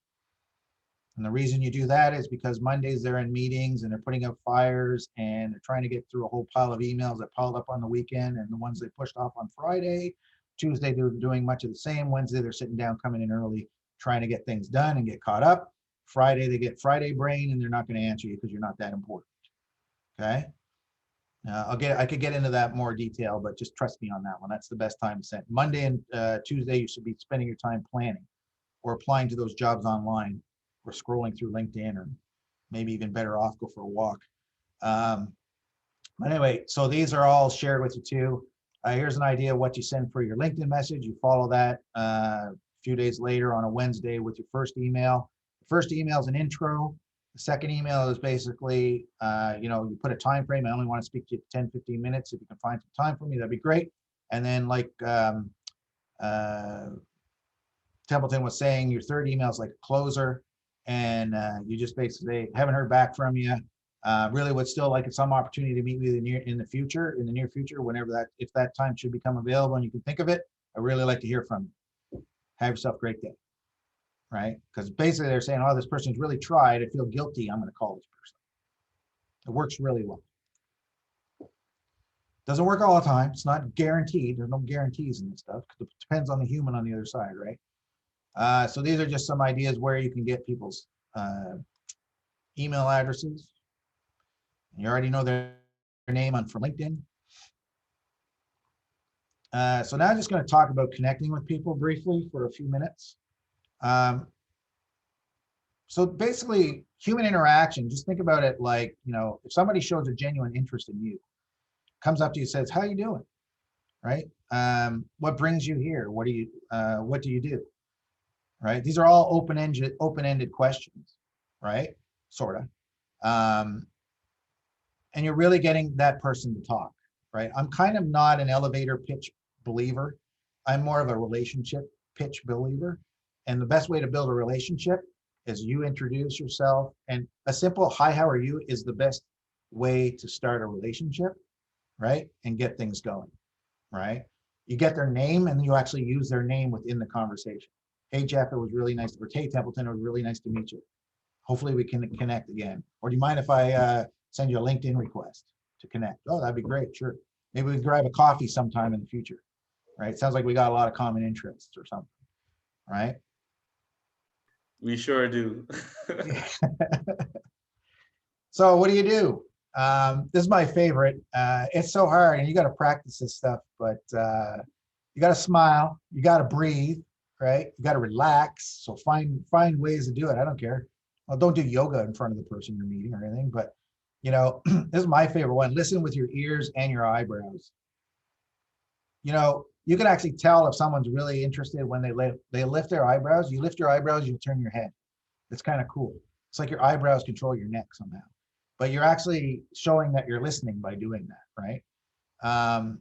And the reason you do that is because Mondays they're in meetings and they're putting out fires, and they're trying to get through a whole pile of emails that piled up on the weekend, and the ones they pushed off on Friday. Tuesday they're doing much of the same. Wednesday they're sitting down, coming in early, trying to get things done and get caught up. Friday they get Friday brain, and they're not going to answer you because you're not that important. Okay. I could get into that more detail, but just trust me on that one. That's the best time to send. Monday and Tuesday, you should be spending your time planning or applying to those jobs online, or scrolling through LinkedIn, or maybe even better off, go for a walk. But anyway, so these are all shared with you too. Here's an idea of what you send for your LinkedIn message. You follow that a few days later on a Wednesday with your first email. The first email is an intro. The second email is basically, you put a time frame. I only want to speak to you 10, 15 minutes. If you can find some time for me, that'd be great. And then Templeton was saying, your third email is like a closer, and you just basically say, haven't heard back from you. Really would still like some opportunity to meet with you in the near future, whenever that, if that time should become available and you can think of it. I really like to hear from you. Have yourself a great day. Right? Because basically they're saying, oh, this person's really tried. I feel guilty. I'm going to call this person. It works really well. Doesn't work all the time. It's not guaranteed. There's no guarantees in this stuff because it depends on the human on the other side, right? So these are just some ideas where you can get people's email addresses. You already know their name from LinkedIn. So now I'm just going to talk about connecting with people briefly for a few minutes. So basically, human interaction, just think about it like, if somebody shows a genuine interest in you, comes up to you, says, how you doing? Right? What brings you here? What do you do? Right? These are all open-ended questions, right? Sort of. And you're really getting that person to talk, right? I'm kind of not an elevator pitch believer. I'm more of a relationship pitch believer. And the best way to build a relationship is you introduce yourself, and a simple hi, how are you is the best way to start a relationship, right? And get things going, right? You get their name and you actually use their name within the conversation. Hey, Jeff, it was really nice. Or hey, Templeton, it was really nice to meet you. Hopefully we can connect again. Or do you mind if I send you a LinkedIn request to connect? Oh, that'd be great, sure. Maybe we can grab a coffee sometime in the future, right? Sounds like we got a lot of common interests or something, right? We sure do. So what do you do? This is my favorite. It's so hard and you got to practice this stuff, but you got to smile, you got to breathe, right? You got to relax. So find ways to do it. I don't care. Well, don't do yoga in front of the person you're meeting or anything, but this is my favorite one. Listen with your ears and your eyebrows. You can actually tell if someone's really interested when they lift their eyebrows. You lift your eyebrows, you turn your head. It's kind of cool. It's like your eyebrows control your neck somehow, but you're actually showing that you're listening by doing that, right?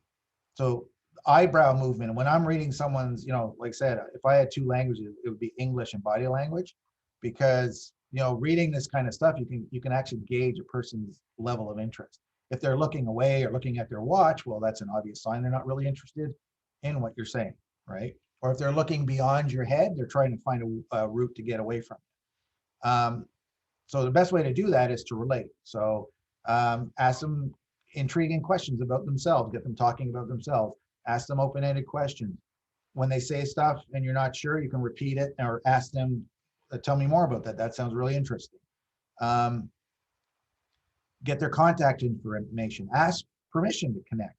So eyebrow movement, when I'm reading someone's, like I said, if I had two languages, it would be English and body language, because reading this kind of stuff, you can actually gauge a person's level of interest. If they're looking away or looking at their watch, well, that's an obvious sign they're not really interested in what you're saying, right? Or if they're looking beyond your head, they're trying to find a route to get away from it. So the best way to do that is to relate. So ask them intriguing questions about themselves, get them talking about themselves, ask them open-ended questions. When they say stuff and you're not sure, you can repeat it or ask them, tell me more about that. That sounds really interesting. Get their contact information, ask permission to connect.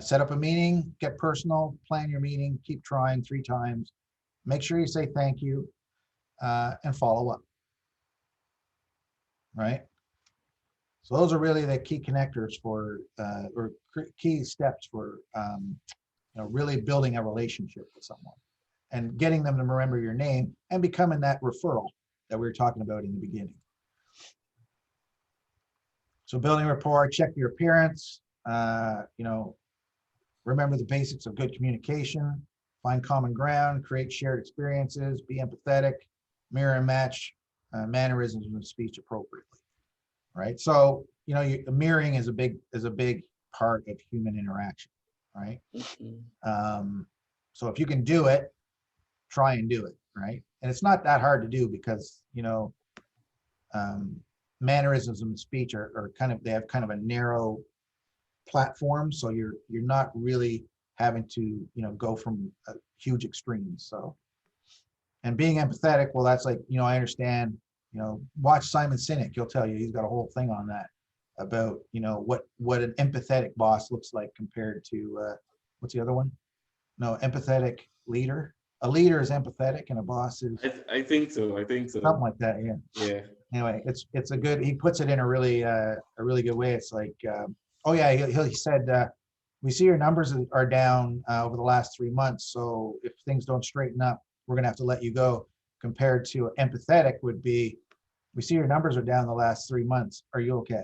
Set up a meeting, get personal, plan your meeting, keep trying 3 times. Make sure you say thank you and follow up, right? So those are really the key connectors for, or key steps for really building a relationship with someone and getting them to remember your name and becoming that referral that we were talking about in the beginning. So building rapport, check your appearance, remember the basics of good communication, find common ground, create shared experiences, be empathetic, mirror and match mannerisms and speech appropriately, right? So, mirroring is a big part of human interaction, right? Mm-hmm. So if you can do it, try and do it, right? And it's not that hard to do because, mannerisms and speech are they have kind of a narrow platform, so you're not really having to go from huge extremes. So, and being empathetic, well, that's like, I understand, watch Simon Sinek, he'll tell you, he's got a whole thing on that about what an empathetic boss looks like compared to what's the other one? No, empathetic leader. A leader is empathetic and a boss is, I think so something like that. Yeah Anyway, it's a good, he puts it in a really good way. It's like oh yeah, he said, we see your numbers are down over the last 3 months. So if things don't straighten up, we're gonna have to let you go. Compared to empathetic would be, we see your numbers are down the last 3 months. Are you okay?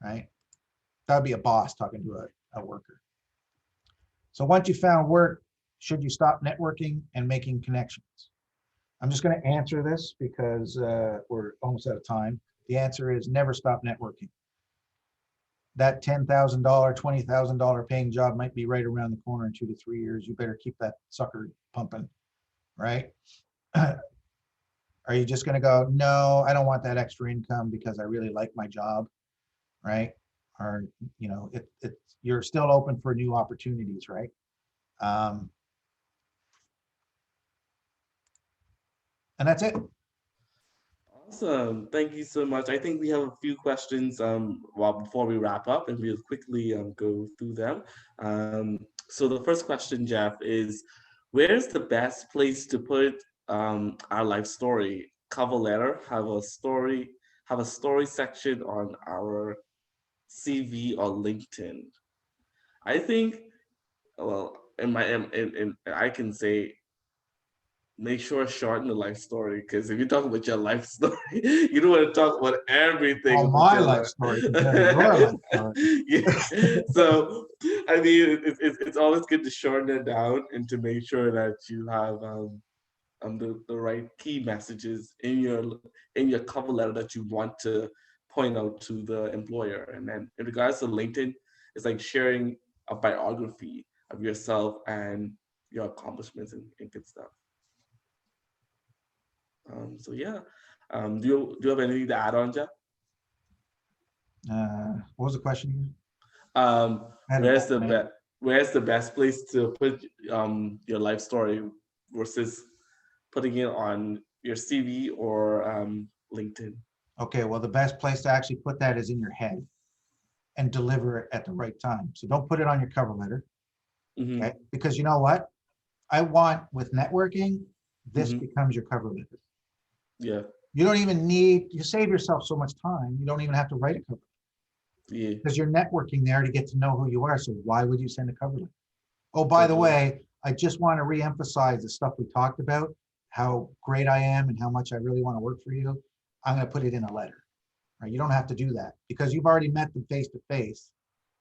Right? That would be a boss talking to a worker. So once you found work, should you stop networking and making connections? I'm just going to answer this because we're almost out of time. The answer is never stop networking. That $10,000, $20,000 paying job might be right around the corner in 2 to 3 years. You better keep that sucker pumping, right? Are you just going to go, no, I don't want that extra income because I really like my job, right? Or, you know, you're still open for new opportunities, right? And that's it. Awesome. Thank you so much. I think we have a few questions before we wrap up, and we'll quickly go through them. So the first question, Jeff, is where's the best place to put our life story? Cover letter, have a story section on our CV or LinkedIn. I think, well, I can say, make sure shorten the life story, because if you talk about your life story, you don't want to talk about everything. Oh, my life story compared to your life story. Yeah. So, I mean, it's always good to shorten it down and to make sure that you have the right key messages in your cover letter that you want to point out to the employer. And then in regards to LinkedIn, it's like sharing a biography of yourself and your accomplishments and good stuff. So yeah, do you have anything to add on, Jeff? What was the question? Where's the best place to put your life story versus putting it on your CV or LinkedIn? Okay, well, the best place to actually put that is in your head and deliver it at the right time. So don't put it on your cover letter, okay? Because you know what? I want with networking, this becomes your cover letter. Yeah. You don't even need, you save yourself so much time. You don't even have to write a cover letter. Yeah. Because you're networking there to get to know who you are. So why would you send a cover letter? Oh, by the way, I just want to reemphasize the stuff we talked about, how great I am and how much I really want to work for you. I'm going to put it in a letter. Right? You don't have to do that because you've already met them face to face.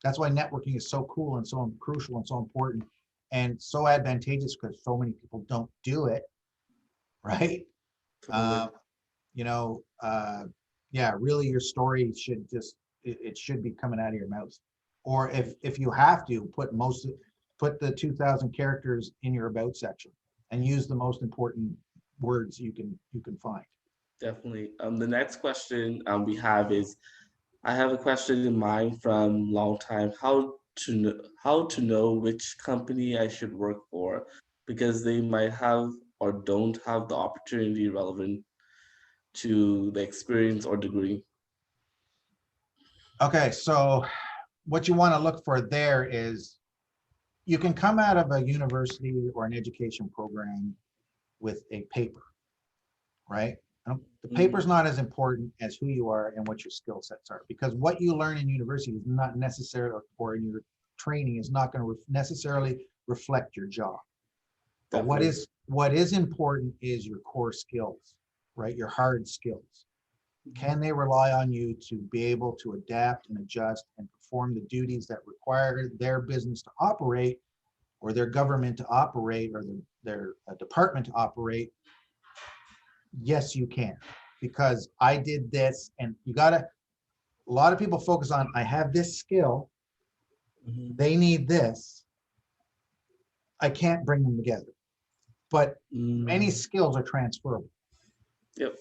That's why networking is so cool and so crucial and so important and so advantageous, because so many people don't do it. Right? You know, yeah, really your story should just, it should be coming out of your mouth. Or if you have to, put the 2,000 characters in your about section and use the most important words you can find. Definitely. The next question we have is, I have a question in mind from long time, how to know which company I should work for, because they might have or don't have the opportunity relevant to the experience or degree. Okay, so what you want to look for there is you can come out of a university or an education program with a paper, right? The paper's not as important as who you are and what your skill sets are, because what you learn in university is not necessarily, or in your training is not going to necessarily reflect your job. But what is important is your core skills, right? Your hard skills. Can they rely on you to be able to adapt and adjust and perform the duties that require their business to operate, or their government to operate, or their department to operate? Yes, you can, because I did this. And a lot of people focus on, I have this skill, they need this, I can't bring them together. But many skills are transferable. Yep.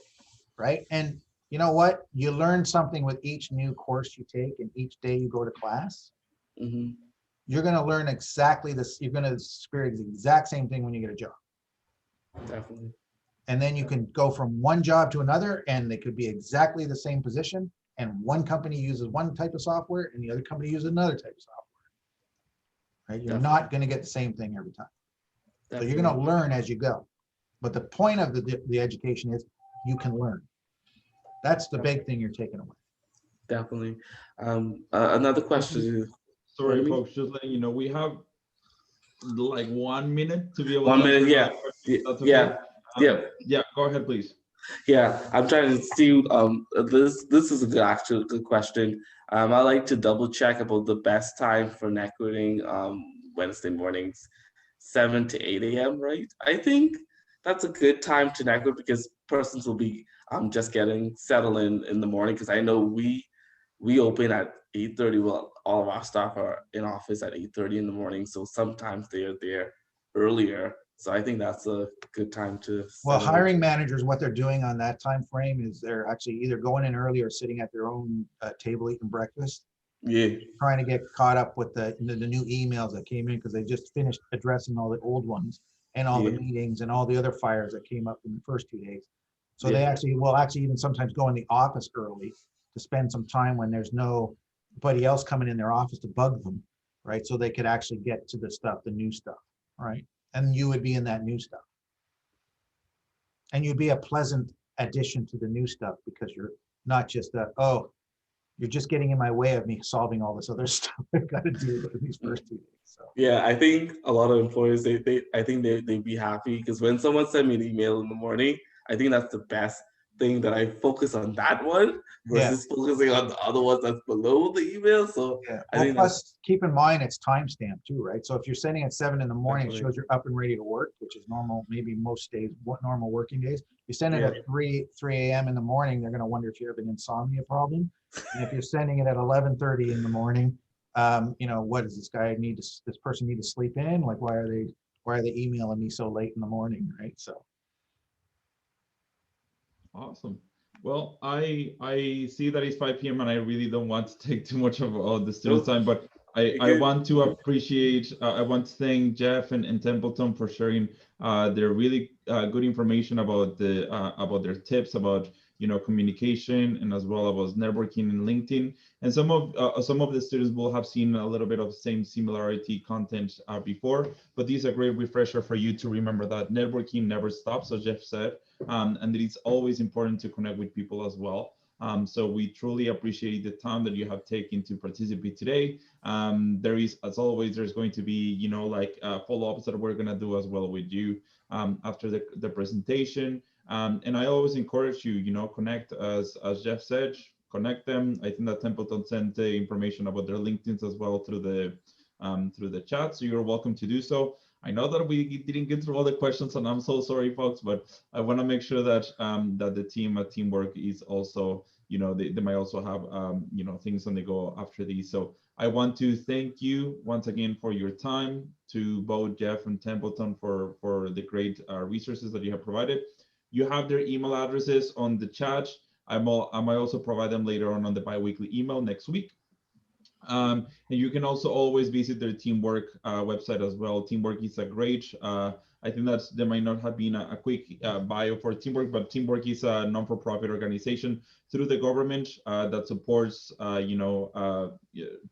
Right? And you know what? You learn something with each new course you take and each day you go to class. You're going to learn exactly this. You're going to experience the exact same thing when you get a job. Definitely. And then you can go from one job to another, and they could be exactly the same position. And one company uses one type of software and the other company uses another type of software. Right? You're not going to get the same thing every time. So you're going to learn as you go. But the point of the education is you can learn. That's the big thing you're taking away. Definitely. Another question. Sorry, folks, just letting you know, we have like 1 minute to be able 1 to minute, yeah. Okay. Yeah, go ahead, please. Yeah, I'm trying to see, this is a good question. I like to double check about the best time for networking Wednesday mornings. 7 to 8 a.m., right? I think that's a good time to network because persons will be just getting settled in the morning, because I know we open at 8:30. Well, all of our staff are in office at 8:30 in the morning, so sometimes they're there earlier. So I think that's a good time to Well, settle. hiring managers, what they're doing on that time frame is they're actually either going in early or sitting at their own table eating breakfast, Yeah, trying to get caught up with the new emails that came in because they just finished addressing all the old ones and all the Yeah. meetings and all the other fires that came up in the first 2 days. So they Yeah. actually will actually even sometimes go in the office early to spend some time when there's nobody else coming in their office to bug them, right? So they could actually get to the stuff, the new stuff, right? And you would be in that new stuff. And you'd be a pleasant addition to the new stuff because you're not just oh, you're just getting in my way of me solving all this other stuff I've got to deal with in these first 2 days. So Yeah, I think a lot of employers I think they'd be happy because when someone send me an email in the morning, I think that's the best thing, that I focus on that one yeah, versus focusing on the other ones that's below the email. So yeah. I Well, think that's plus keep in mind it's timestamped too, right? So if you're sending at 7 in the morning, it definitely, shows you're up and ready to work, which is normal, maybe most days, what normal working days. You send it Yeah. at 3 a.m. in the morning, they're going to wonder if you have an insomnia problem. And if you're sending it at 11:30 in the morning, what does this person need to sleep in? Like, why are they emailing me so late in the morning, right? So. Awesome. Well, I see that it's 5 p.m. and I really don't want to take too much of all the students' time, but I want to appreciate, I want to thank Jeff and Templeton for sharing their really good information about about their tips about communication, and as well about networking in LinkedIn. And some of the students will have seen a little bit of same similarity content before, but this is a great refresher for you to remember that networking never stops, as Jeff said. And it is always important to connect with people as well. So we truly appreciate the time that you have taken to participate today. There is, as always, there's going to be, follow-ups that we're going to do as well with you after the presentation. And I always encourage you, connect, as Jeff said, connect them. I think that Templeton sent the information about their LinkedIn's as well through the chat, so you're welcome to do so. I know that we didn't get through all the questions, and I'm so sorry, folks, but I want to make sure that that the team at Teamwork is also, they might also have, things on the go after these. So I want to thank you once again for your time, to both Jeff and Templeton for the great resources that you have provided. You have their email addresses on the chat. I might also provide them later on the bi-weekly email next week. And you can also always visit their Teamwork website as well. Teamwork is a great, I think that there might not have been a quick bio for Teamwork, but Teamwork is a non-for-profit organization through the government that supports,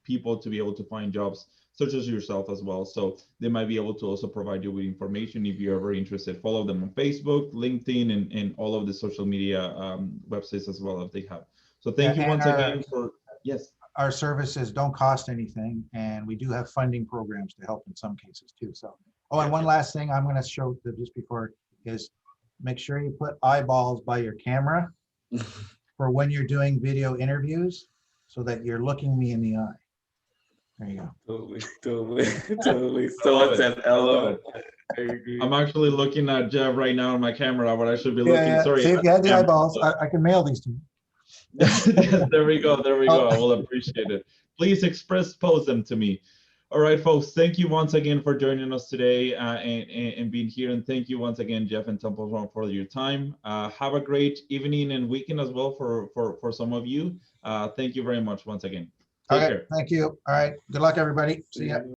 people to be able to find jobs, such as yourself as well. So they might be able to also provide you with information if you're ever interested. Follow them on Facebook, LinkedIn, and all of the social media websites as well if they have. So thank you once again for, yes. Our services don't cost anything, and we do have funding programs to help in some cases too. So, and one last thing I'm going to show just before is make sure you put eyeballs by your camera for when you're doing video interviews, so that you're looking me in the eye. There you go. Totally. So it's an elbow. I'm actually looking at Jeff right now on my camera, but I should be looking. Yeah, sorry. See, if you had the eyeballs, I can mail these to you. There we go. I will appreciate it. Please post them to me. All right, folks, thank you once again for joining us today and being here. And thank you once again, Jeff and Templeton, for your time. Have a great evening and weekend as well for some of you. Thank you very much once again. Take care. Thank you. All right. Good luck, everybody. See ya.